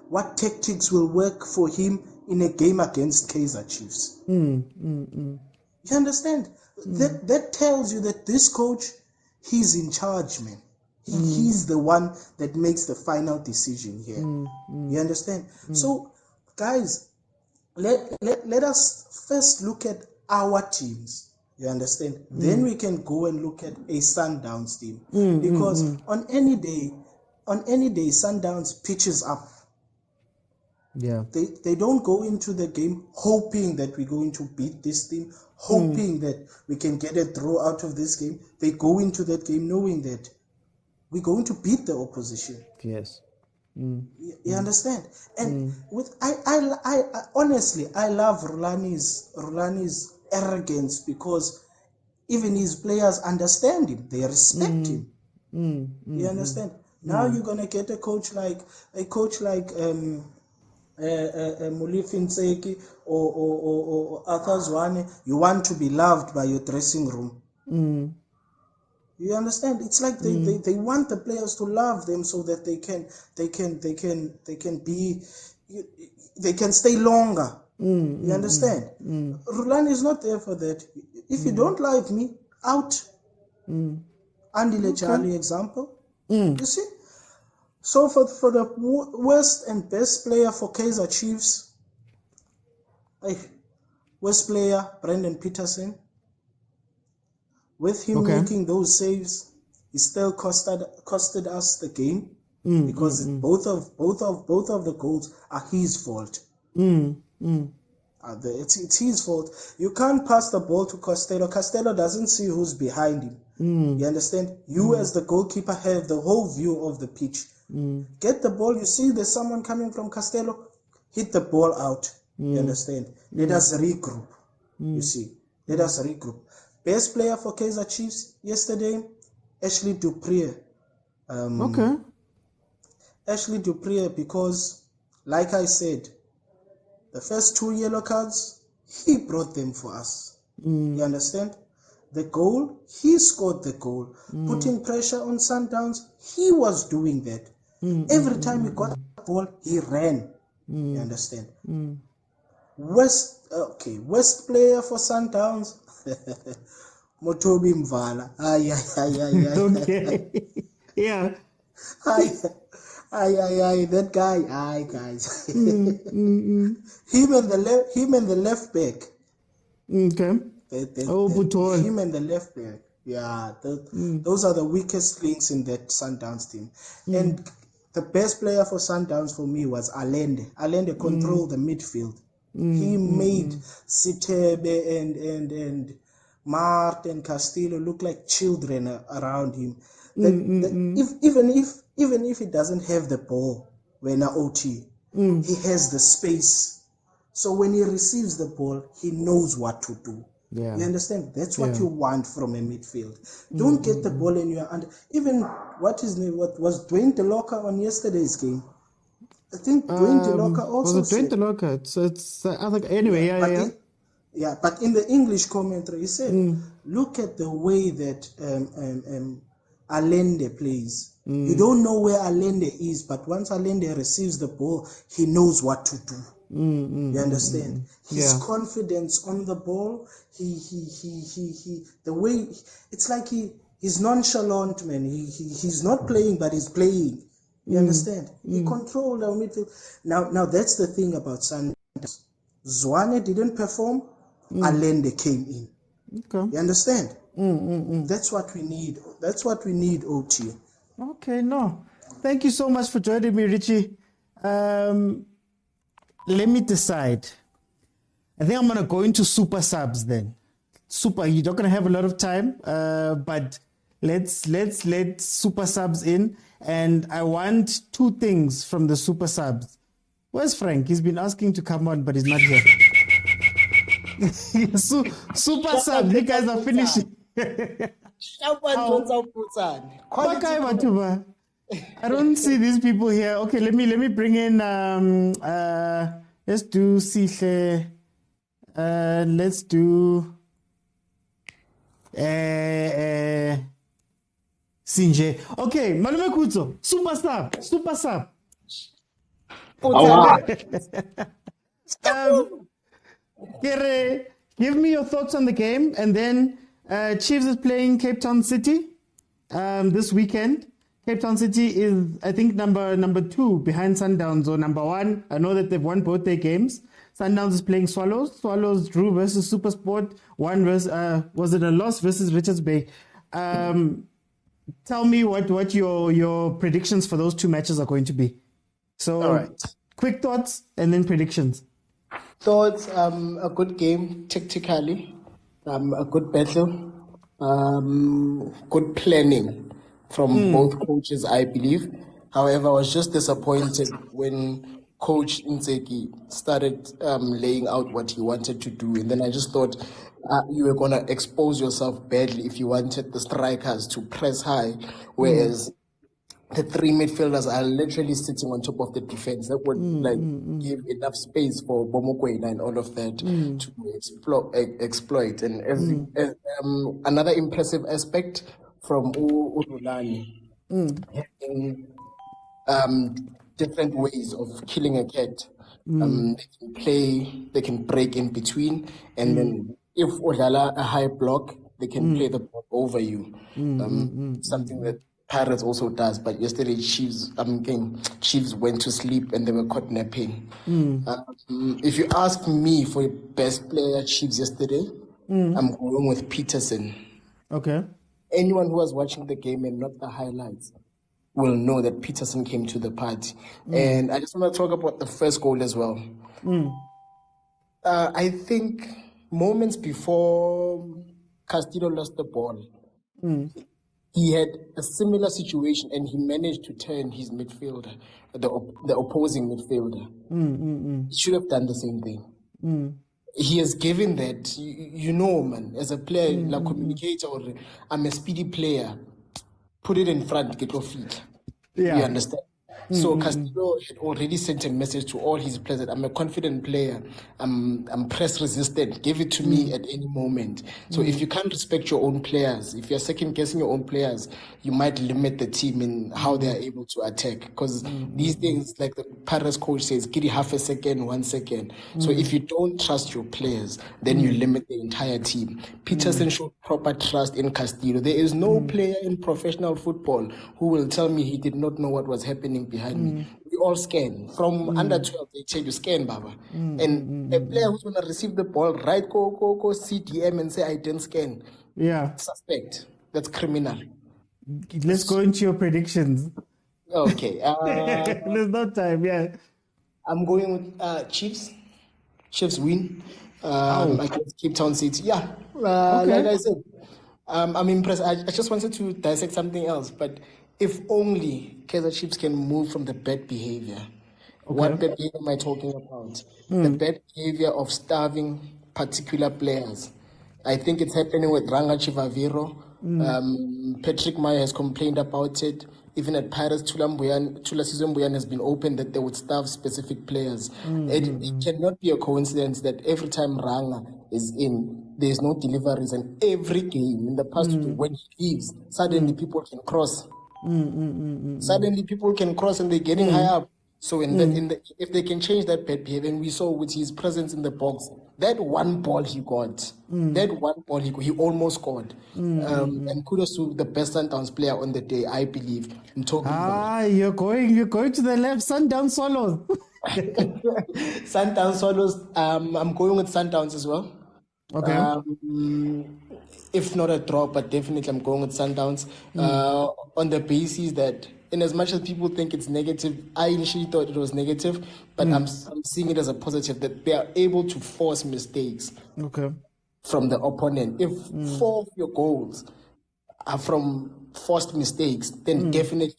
what tactics will work for him in a game against Kaizer Chiefs. You understand? That tells you that this coach, he's in charge, man. He's the one that makes the final decision here. You understand? So, guys, let us first look at our teams. You understand? Then we can go and look at a Sundowns team. Because on any day, Sundowns pitches up. Yeah. They don't go into the game hoping that we're going to beat this team, hoping that we can get a draw out of this game. They go into that game knowing that we're going to beat the opposition. Yes. You understand? And with I honestly I love Rulani's arrogance, because even his players understand him. They respect him. You understand? Now you're gonna get a coach like molefi ntseki or Arthur Zwane. You want to be loved by your dressing room. You understand? It's like they want the players to love them so that they can stay longer. You understand? Rulani is not there for that. If you don't like me, out. Andy Lechali example. You see? So for the worst and best player for Kaizer Chiefs, worst player Brendan Peterson. With him making those saves, he still costed us the game, because both of the goals are his fault. It's his fault. You can't pass the ball to Costello. Costello doesn't see who's behind him. You understand? You as the goalkeeper have the whole view of the pitch. Get the ball. You see there's someone coming from Costello. Hit the ball out. You understand? Let us regroup. You see? Let us regroup. Best player for Kaizer Chiefs yesterday, Ashley Dupree. Ashley Dupree, because, like I said, the first 2 yellow cards, he brought them for us. You understand? The goal, he scored the goal. Putting pressure on Sundowns, he was doing that. Every time he got the ball, he ran. You understand? West player for Sundowns, Motobi Mvala. Okay. Yeah. That guy. Guys. Him and the left back. Butol. Him and the left back. Yeah, those are the weakest links in that Sundowns team. And the best player for Sundowns for me was Allende. Allende controlled the midfield. He made Sitebe and Mart and Castillo look like children around him. Even if he doesn't have the ball when OT, he has the space. So when he receives the ball, he knows what to do. Yeah. You understand? That's what you want from a midfield. Don't get the ball in your hand. Even what was Dwayne DeLoca on yesterday's game? I think Dwayne DeLoca also was it Dwayne DeLoca? So it's anyway, yeah. But in the English commentary, he said, look at the way that Allende plays. You don't know where Allende is, but once Allende receives the ball, he knows what to do. You understand? His confidence on the ball, he the way, it's like he's nonchalant, man. He's not playing, but he's playing. You understand? He controlled our midfield. Now that's the thing about Sundowns. Zwane didn't perform. Allende came in. You understand? That's what we need. That's what we need, OT. Okay, no. Thank you so much for joining me, Richie. Let me decide. I think I'm going to go into super subs then. You're not going to have a lot of time, but let's let super subs in. And I want 2 things from the super subs. Where's Frank? He's been asking to come on, but he's not here. Super subs, you guys are finishing. I don't see these people here. Okay, let me bring in let's do Sihle. Let's do Sinje. Okay, Malume Kutso, super sub. Give me your thoughts on the game, and then Chiefs is playing Cape Town City this weekend. Cape Town City is, I think, number 2 behind Sundowns, or number 1. I know that they've won both their games. Sundowns is playing Swallows. Swallows drew versus Supersport. Was it a loss versus Richards Bay? Tell me what your predictions for those two matches are going to be. So, All right. Quick thoughts and then predictions. Thoughts, a good game tactically, a good battle, good planning from both coaches, I believe. However, I was just disappointed when Coach Ntseki started laying out what he wanted to do. And then I just thought you were going to expose yourself badly if you wanted the strikers to press high, whereas the three midfielders are literally sitting on top of the defense. That would give enough space for Mokwena and all of that to exploit. And another impressive aspect from Rulani, having different ways of killing a cat. They can play, they can break in between, and then if Odala a high block, they can play the ball over you. Something that Pirates also does, but yesterday Chiefs went to sleep and they were caught napping. If you ask me for best player Chiefs yesterday, I'm going with Peterson. Okay. Anyone who was watching the game and not the highlights will know that Peterson came to the party. And I just want to talk about the first goal as well. I think moments before Castillo lost the ball, he had a similar situation and he managed to turn his midfielder, the opposing midfielder. He should have done the same thing. He has given that, man, as a player, like communicator, or I'm a speedy player, put it in front, get your feet. Yeah. You understand? So Castillo had already sent a message to all his players that I'm a confident player. I'm press resistant. Give it to me at any moment. So if you can't respect your own players, if you're second guessing your own players, you might limit the team in how they are able to attack. Because these things, like the Paris coach says, give it half a second, 1 second. So if you don't trust your players, then you limit the entire team. Peterson showed proper trust in Castillo. There is no player in professional football who will tell me he did not know what was happening behind me. We all scan. From under 12, they tell you scan, Baba. And a player who's going to receive the ball, right, go CDM and say, I didn't scan. Yeah. Suspect. That's criminal. Let's go into your predictions. Okay. There's no time, yeah. I'm going with Chiefs. Chiefs win against Cape Town City. Yeah. Like I said, I'm impressed. I just wanted to dissect something else, but if only Kaizer Chiefs can move from the bad behavior. What bad behavior am I talking about? The bad behavior of starving particular players. I think it's happening with Ranga Chivaviro. Patrick Meyer has complained about it. Even at Pirates, Tula Sizwe has been open that they would starve specific players. It cannot be a coincidence that every time Ranga is in, there's no deliveries, and every game in the past, when he leaves, suddenly people can cross. Suddenly people can cross and they're getting high up. So if they can change that bad behavior, and we saw with his presence in the box, that one ball he got, he almost scored. And kudos to the best Sundowns player on the day, I believe. I'm talking you're going to the left, Sundowns Swallows. Sundowns Swallows. I'm going with Sundowns as well. Okay. If not a draw, but definitely I'm going with Sundowns on the basis that, in as much as people think it's negative, I initially thought it was negative, but I'm seeing it as a positive, that they are able to force mistakes from the opponent. If 4 of your goals are from forced mistakes, then definitely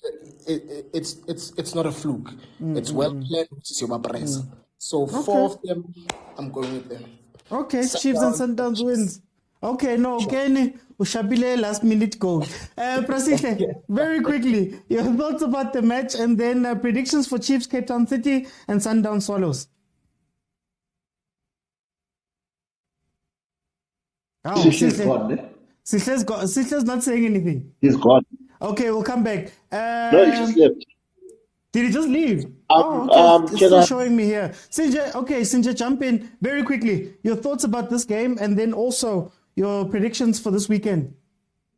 it's not a fluke. It's well planned, which is your press. So 4 of them, I'm going with them. Okay, Chiefs and Sundowns wins. Okay, no, Kenny, Ushabile last minute goal. Patrice, very quickly, your thoughts about the match and then predictions for Chiefs, Cape Town City and Sundowns Swallows. Sisle's gone. Sisle's not saying anything. He's gone. Okay, we'll come back. No, he just left. Did he just leave? It's still showing me here. Sinja, jump in very quickly. Your thoughts about this game and then also your predictions for this weekend.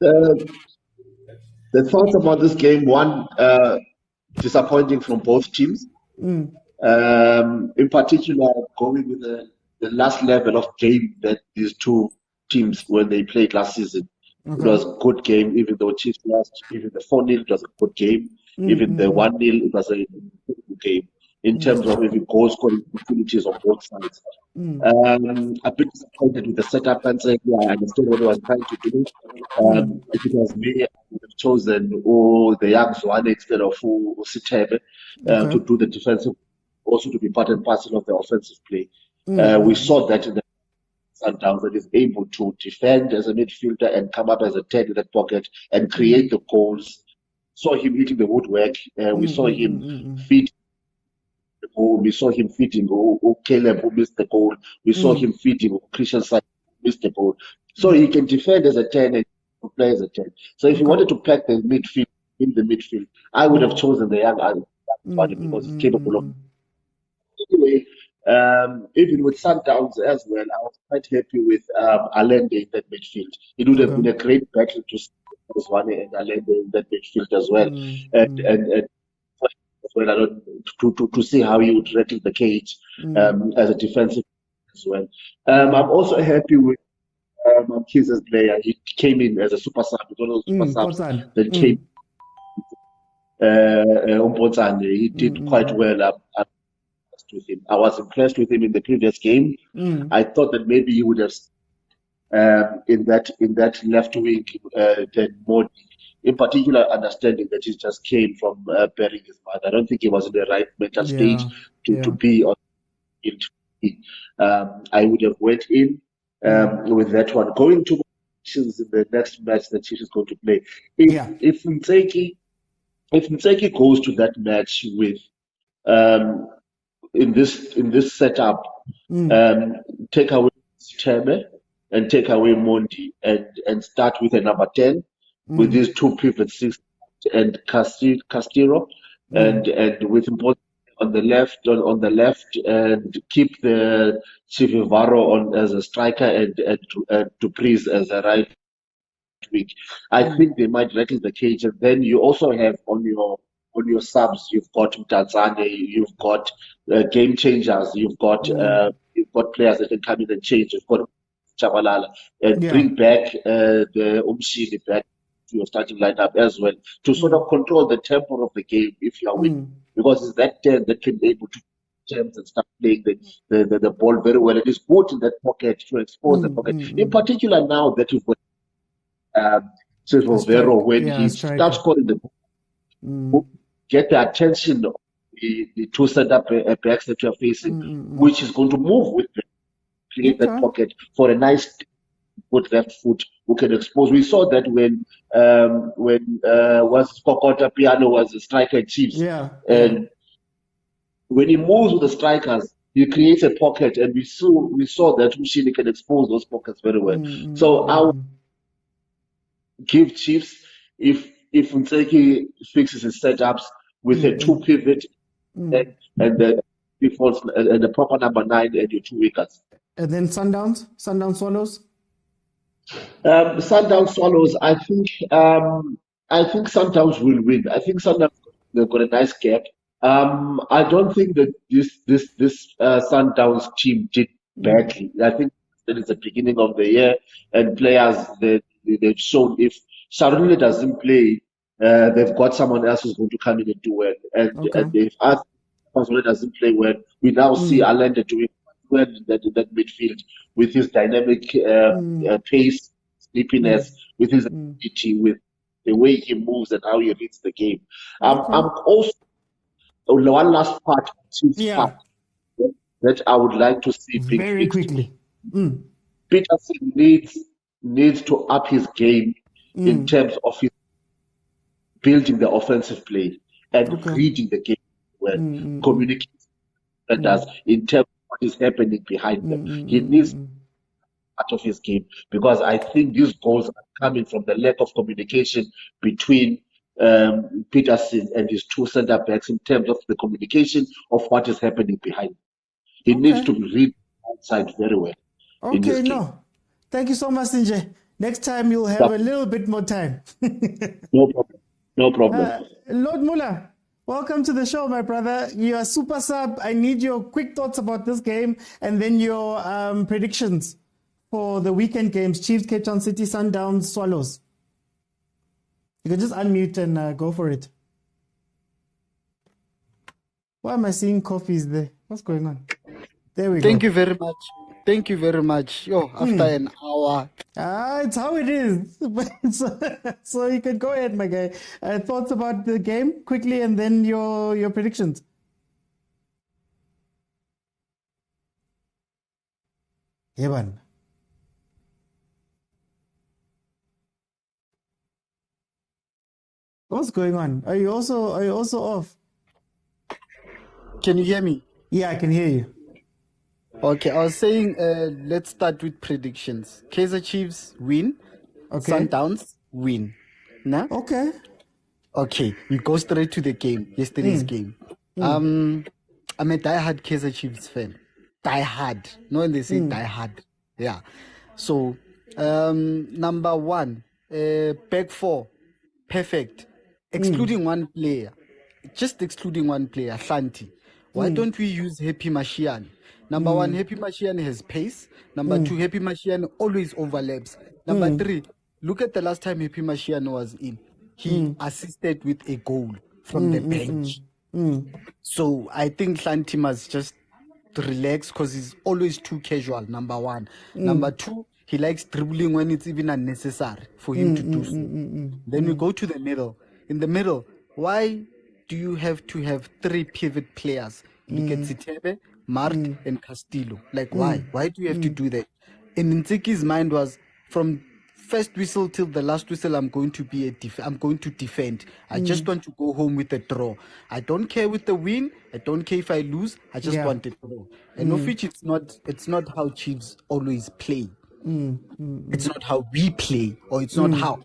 The thoughts about this game, one, disappointing from both teams. In particular, going with the last level of game that these two teams, when they played last season, it was a good game, even though Chiefs lost. Even the 4-0, it was a good game. Even the 1-0, it was a good game in terms of even goal scoring opportunities on both sides. A bit disappointed with the setup, and saying, I understand what he was trying to do. If it was me, I would have chosen the young Zwane instead of Sitebe to do the defensive, also to be part and parcel of the offensive play. We saw that in the Sundowns, that is able to defend as a midfielder and come up as a 10 in that pocket and create the goals. Saw him hitting the woodwork. We saw him feed the goal. We saw him feeding Caleb, who missed the goal. We saw him feeding Christian Side, who missed the goal. So he can defend as a 10 and play as a 10. So if you wanted to pack the midfield in the midfield, I would have chosen the young Zwane because he's capable of. Anyway, even with Sundowns as well, I was quite happy with Allende in that midfield. It would have been a great battle to see Zwane and Allende in that midfield as well, and as well, to see how he would rattle the cage as a defensive as well. I'm also happy with Kizer's player. He came in as a super sub, one of those super subs that came. He did quite well. With him. I was impressed with him in the previous game. I thought that maybe he would have in that left wing then more, in particular, understanding that he just came from burying his mother. I don't think he was in the right mental stage to be on. I would have went in with that one. Going to in the next match that Chiefs is going to play. If Ntseki goes to that match with in this setup, take away Teme and take away Mondi and start with a number 10 with these two pivot 6 and Castillo and with Mbote on the left and keep the Chivivaro on as a striker and Patrice as a right wing. I think they might rattle the cage, and then you also have on your subs, you've got Mtanzane, you've got game changers, you've got players that can come in and change. You've got Shabalala and bring back the Umshini back to your starting lineup as well to sort of control the tempo of the game if you are winning, because it's that 10 that can be able to attempt and start playing the ball very well. It is good in that pocket to expose the pocket, in particular now that you've got Riveiro when he starts scoring the ball. Get the attention of the two setup backs that you are facing, which is going to move with them, create that pocket for a nice good left foot who can expose. We saw that when was Kokota Piano was a striker at Chiefs, and when he moves with the strikers, he creates a pocket, and we saw that Mushini can expose those pockets very well. So I would give Chiefs if Ntseki fixes his setups with a 2 pivot and the proper number 9 and your 2 wickets. And then Sundowns Swallows. Sundowns Swallows. I think Sundowns will win. I think Sundowns they've got a nice gap. I don't think that this Sundowns team did badly. I think that it's the beginning of the year, and players they've shown if Sharulile doesn't play, they've got someone else who's going to come in and do well. And if Sharulile doesn't play well, we now see Allende doing well in that midfield with his dynamic pace, sleepiness, with his ability, with the way he moves and how he reads the game. I'm also one last part that I would like to see very quickly. Peterson needs to up his game in terms of his building the offensive play and reading the game well, communicating with others in terms of what is happening behind them. He needs part of his game, because I think these goals are coming from the lack of communication between Peterson and his 2 center backs in terms of the communication of what is happening behind. He needs to read outside very well. Okay, no. Thank you so much, Sinje. Next time you'll have a little bit more time. No problem. Lord Muller, Welcome to the show, my brother. You are super sub. I need your quick thoughts about this game and then your predictions for the weekend games. Chiefs, Cape Town City, Sundowns, Swallows. You can just unmute and go for it. Why am I seeing coffees there? What's going on? There we go. Thank you very much. Thank you very much. Yo, after an hour. It's how it is. So you can go ahead, my guy. Thoughts about the game quickly and then your predictions. Evan. What's going on? Are you also off? Can you hear me? Yeah, I can hear you. Okay, I was saying let's start with predictions. Kaizer Chiefs win. Okay. Sundowns win. Nah? Okay. Okay, we go straight to the game. Yesterday's game. I'm a die-hard Kaizer Chiefs fan. Die-hard. No one they say die-hard. Yeah. So, number one, back four, perfect. Excluding one player. Just excluding one player, Shanti. Why don't we use Happy Mashiane? Number one, Happy Mashiane has pace. Number two, Happy Mashiane always overlaps. Number three, look at the last time Happy Mashiane was in. He assisted with a goal from the bench. So I think Shanti must just relax because he's always too casual, number one. Number two, he likes dribbling when it's even unnecessary for him to do so. Then we go to the middle. In the middle, why do you have to have three pivot players? Look at Sitebe, Mart, and Castillo. Like, why? Why do you have to do that? And Ntseki's mind was, from first whistle till the last whistle, I'm going to defend. I just want to go home with a draw. I don't care with the win. I don't care if I lose. I just want a draw. And of which it's not how Chiefs always play. It's not how we play, or it's not how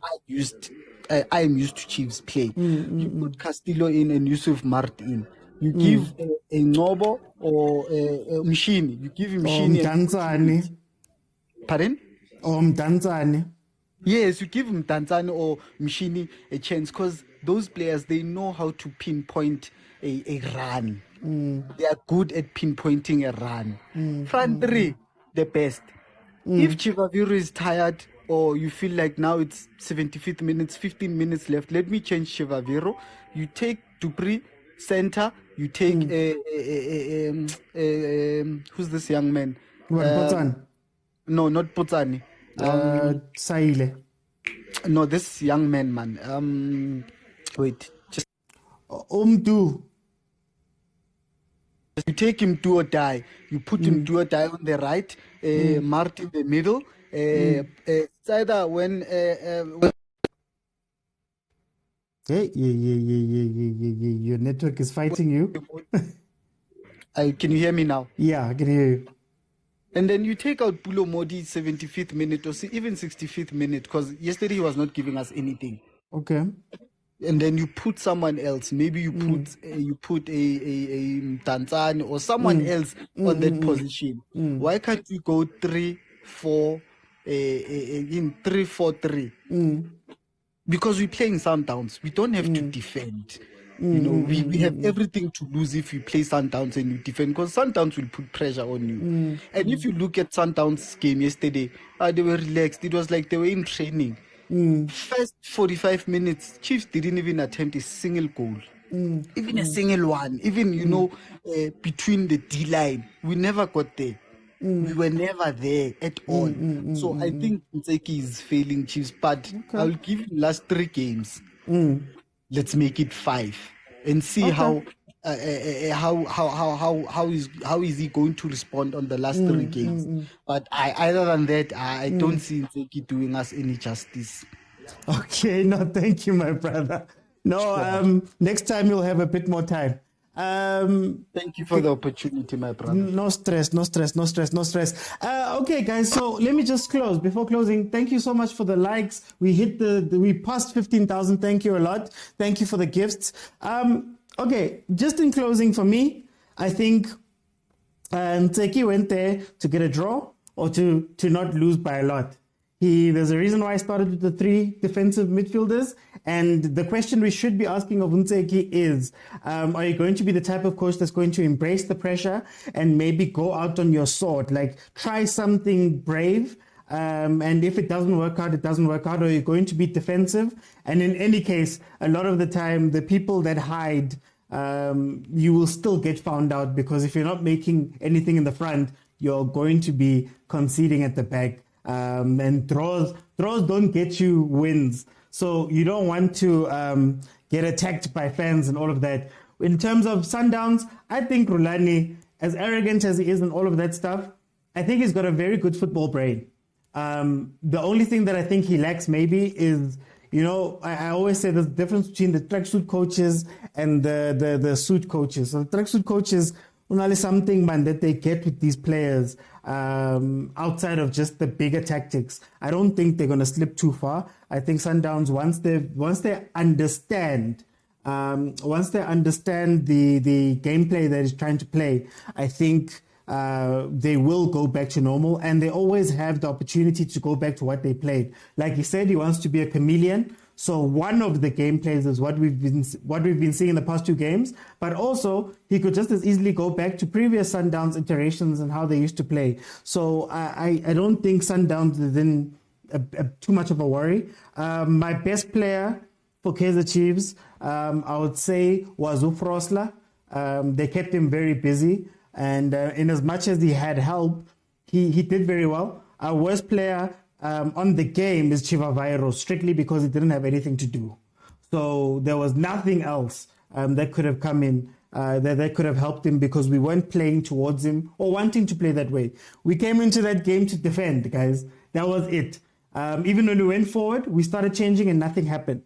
I am used to Chiefs play. You put Castillo in and Yusuf Mart in. You give a Nobo or a Mshini. You give him Mshini. Pardon? Mdantsane. Yes, you give him Mdantsane or Mshini a chance because those players, they know how to pinpoint a run. They are good at pinpointing a run. Front three, the best. If Chivaviro is tired or you feel like now it's 75th minutes, 15 minutes left, let me change Chivaviro. You take Dupree, center. You take who's this young man? Potsani? No, not Potsani. Saile. No, this young man. Wait. Just Umdu. You take him do or die. You put him do or die on the right. Mart in the middle. It's either when. Hey, your network is fighting you. Can you hear me now? Yeah, I can hear you. And then you take out Pulo Modi 75th minute or even 65th minute because yesterday he was not giving us anything. Okay. And then you put someone else. Maybe you put a Tanzania or someone else on that position. Why can't you go 3-4 in 3-4-3? Because we're playing Sundowns. We don't have to defend. We have everything to lose if you play Sundowns and you defend, because Sundowns will put pressure on you. And if you look at Sundowns' game yesterday, they were relaxed. It was like they were in training. First 45 minutes, Chiefs didn't even attempt a single goal. Even a single one. Even, between the D-line. We never got there. We were never there at all. So I think Ntseki is failing Chiefs, but I'll give him last 3 games. Let's make it 5 and see how is he going to respond on the last 3 games. But other than that, I don't see Ntseki doing us any justice. Okay, no, thank you, my brother. No, next time you'll have a bit more time. Thank you for the opportunity, my brother. No stress. Okay, guys, so let me just close. Before closing, thank you so much for the likes. We passed 15,000. Thank you a lot. Thank you for the gifts. Okay, just in closing for me, I think Ntseki went there to get a draw or to not lose by a lot. There's a reason why I started with the 3 defensive midfielders. And the question we should be asking of Ntseki is, are you going to be the type of coach that's going to embrace the pressure and maybe go out on your sword? Like, try something brave. And if it doesn't work out, it doesn't work out. Or you're going to be defensive. And in any case, a lot of the time, the people that hide, you will still get found out, because if you're not making anything in the front, you're going to be conceding at the back. And draws don't get you wins. So you don't want to get attacked by fans and all of that. In terms of Sundowns, I think Rulani, as arrogant as he is and all of that stuff, I think he's got a very good football brain. The only thing that I think he lacks maybe is, I always say there's a difference between the tracksuit coaches and the suit coaches. So the tracksuit coaches, only something, man, that they get with these players outside of just the bigger tactics. I don't think they're going to slip too far. I think Sundowns, once they understand the gameplay that is trying to play, I think they will go back to normal, and they always have the opportunity to go back to what they played. Like he said, he wants to be a chameleon. So one of the gameplays is what we've been seeing in the past 2 games, but also he could just as easily go back to previous Sundowns iterations and how they used to play. So I don't think Sundowns is in too much of a worry. My best player for Kaizer Chiefs, I would say, was Ufrosla. They kept him very busy, and in as much as he had help, he did very well. Our worst player on the game is Riveiro, strictly because he didn't have anything to do. So there was nothing else that could have come in that could have helped him, because we weren't playing towards him or wanting to play that way. We came into that game to defend, guys. That was it. Even when we went forward, we started changing and nothing happened.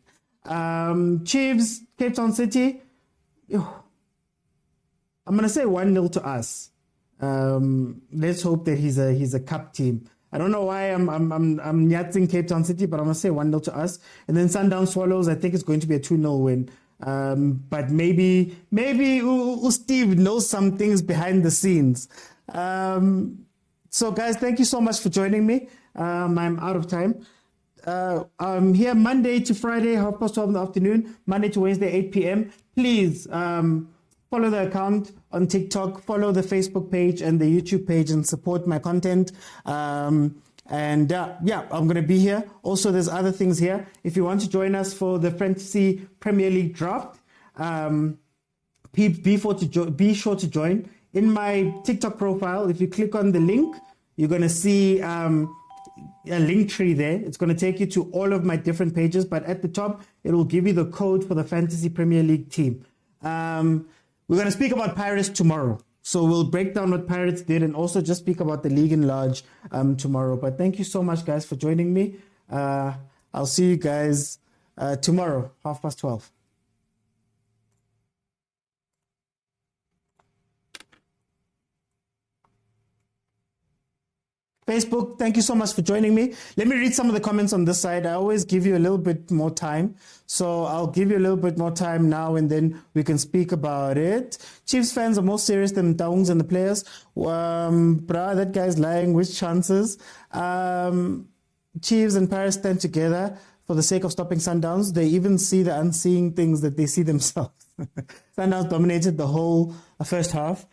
Chiefs, Cape Town City, I'm going to say 1-0 to us. Let's hope that he's a cup team. I don't know why I'm nyatzing Cape Town City, but I'm going to say 1-0 to us. And then Sundown Swallows, I think it's going to be a 2-0 win. But maybe Steve knows some things behind the scenes. So guys, thank you so much for joining me. I'm out of time. I'm here Monday to Friday, 12:30 in the afternoon, Monday to Wednesday, 8 p.m. Please follow the account on TikTok, follow the Facebook page and the YouTube page, and support my content. I'm going to be here. Also, there's other things here. If you want to join us for the Fantasy Premier League draft, be sure to join. In my TikTok profile, if you click on the link, you're going to see a link tree there. It's going to take you to all of my different pages, but at the top, it will give you the code for the Fantasy Premier League team. We're going to speak about Pirates tomorrow. So we'll break down what Pirates did and also just speak about the league in large tomorrow. But thank you so much, guys, for joining me. I'll see you guys tomorrow, 12:30. Facebook, thank you so much for joining me. Let me read some of the comments on this side. I always give you a little bit more time. So I'll give you a little bit more time now, and then we can speak about it. Chiefs fans are more serious than Motaungs and the players. That guy's lying. Which chances? Chiefs and Paris stand together for the sake of stopping Sundowns. They even see the unseeing things that they see themselves. Sundowns dominated the whole first half.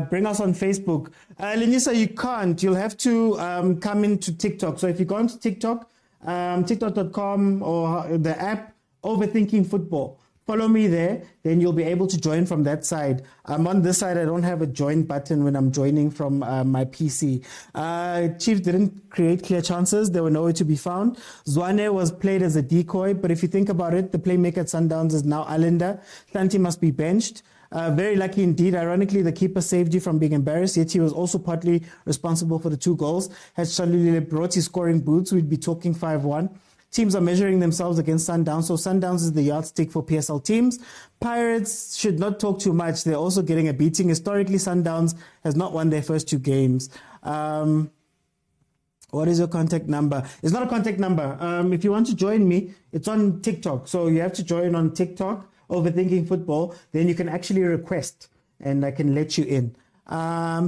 Bring us on Facebook. Lenisa, you can't. You'll have to come into TikTok. So if you go into TikTok, tiktok.com or the app, Overthinking Football. Follow me there. Then you'll be able to join from that side. On this side, I don't have a join button when I'm joining from my PC. Chiefs didn't create clear chances. They were nowhere to be found. Zwane was played as a decoy. But if you think about it, the playmaker at Sundowns is now Allender. Santi must be benched. Very lucky indeed. Ironically, the keeper saved you from being embarrassed, yet he was also partly responsible for the 2 goals. Had Shalulile brought his scoring boots, we'd be talking 5-1. Teams are measuring themselves against Sundowns, so Sundowns is the yardstick for PSL teams. Pirates should not talk too much. They're also getting a beating. Historically, Sundowns has not won their first 2 games. What is your contact number? It's not a contact number. If you want to join me, it's on TikTok. So you have to join on TikTok, Overthinking Football. Then you can actually request and I can let you in.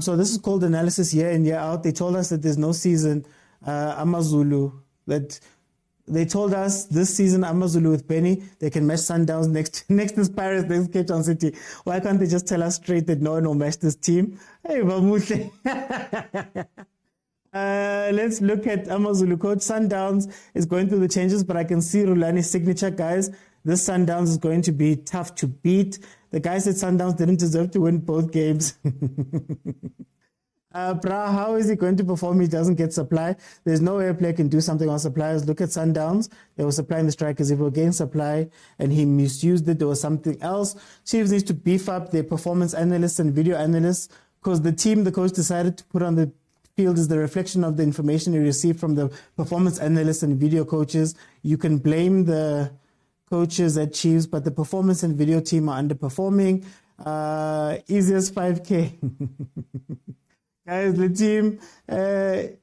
So this is called analysis year in, year out. They told us that there's no season. Amazulu that they told us this season Amazulu with Benny, they can match Sundowns next is Paris, next Cape Town City. Why can't they just tell us straight that no one will match this team? Hey, Vamuhle. Let's look at Amazulu coach. Sundowns is going through the changes, but I can see Rulani's signature, guys. This Sundowns is going to be tough to beat. The guy said Sundowns didn't deserve to win both games. Bra, how is he going to perform? He doesn't get supply. There's no way a player can do something on suppliers. Look at Sundowns. They were supplying the strikers. If we were getting supply and he misused it, there was something else. Chiefs needs to beef up their performance analysts and video analysts, because the team the coach decided to put on the field is the reflection of the information he received from the performance analysts and video coaches. You can blame the coaches at Chiefs, but the performance and video team are underperforming. Easiest 5K. Guys, the team, hey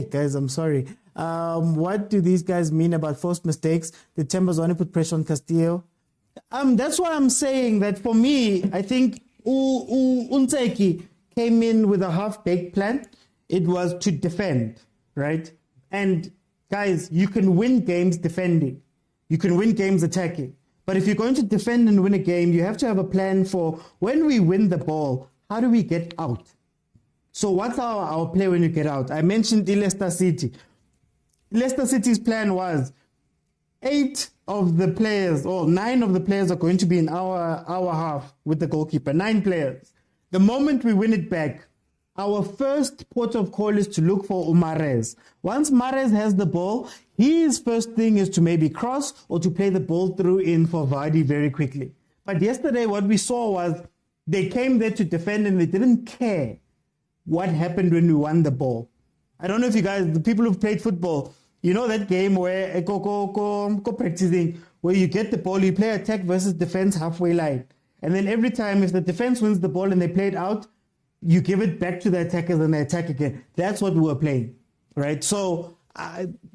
guys, I'm sorry. What do these guys mean about forced mistakes? The Timbers want to put pressure on Castillo. That's why I'm saying that for me, I think ntseki came in with a half-baked plan. It was to defend, right? And guys, you can win games defending. You can win games attacking. But if you're going to defend and win a game, you have to have a plan for when we win the ball, how do we get out? So what's our play when you get out? I mentioned Leicester City. Leicester City's plan was 8 of the players, or 9 of the players are going to be in our half with the goalkeeper. 9 players. The moment we win it back, our first port of call is to look for Mahrez. Once Mahrez has the ball, his first thing is to maybe cross or to play the ball through in for Vardy very quickly. But yesterday what we saw was they came there to defend and they didn't care what happened when we won the ball. I don't know if you guys, the people who've played football, you know that game where go practicing, where you get the ball, you play attack versus defense halfway line. And then every time if the defense wins the ball and they play it out, you give it back to the attackers and they attack again. That's what we were playing, right? So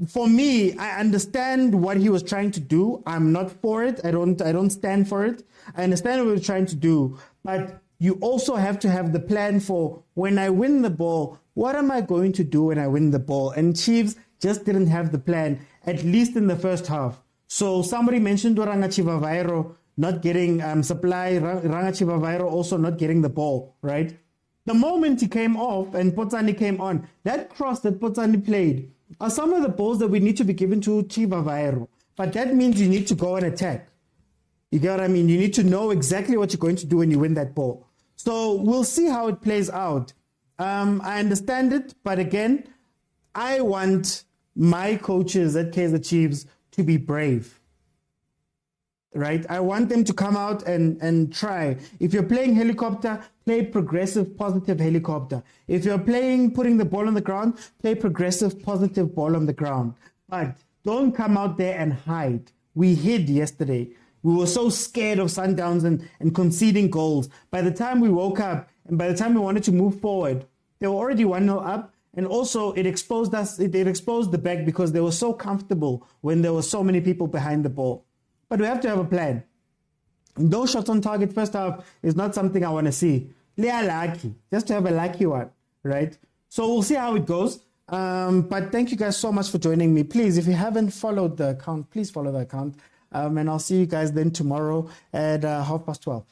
for me, I understand what he was trying to do. I'm not for it. I don't stand for it. I understand what he was trying to do, but you also have to have the plan for when I win the ball, what am I going to do when I win the ball? And Chiefs just didn't have the plan, at least in the first half. So somebody mentioned Riveiro not getting supply, Riveiro also not getting the ball, right? The moment he came off and Potsani came on, that cross that Potsani played are some of the balls that we need to be given to Riveiro. But that means you need to go and attack. You get what I mean? You need to know exactly what you're going to do when you win that ball. So we'll see how it plays out. I understand it, but again, I want my coaches at Kaizer Chiefs to be brave. Right? I want them to come out and try. If you're playing helicopter, play progressive, positive helicopter. If you're playing putting the ball on the ground, play progressive, positive ball on the ground. But don't come out there and hide. We hid yesterday. We were so scared of Sundowns and conceding goals. By the time we woke up and by the time we wanted to move forward, they were already 1-0 up. And also it exposed us, it exposed the back because they were so comfortable when there were so many people behind the ball. But we have to have a plan. Those shots on target first half is not something I want to see. They are lucky, just to have a lucky one, right? So we'll see how it goes. But thank you guys so much for joining me. Please, if you haven't followed the account, please follow the account. And I'll see you guys then tomorrow at 12:30.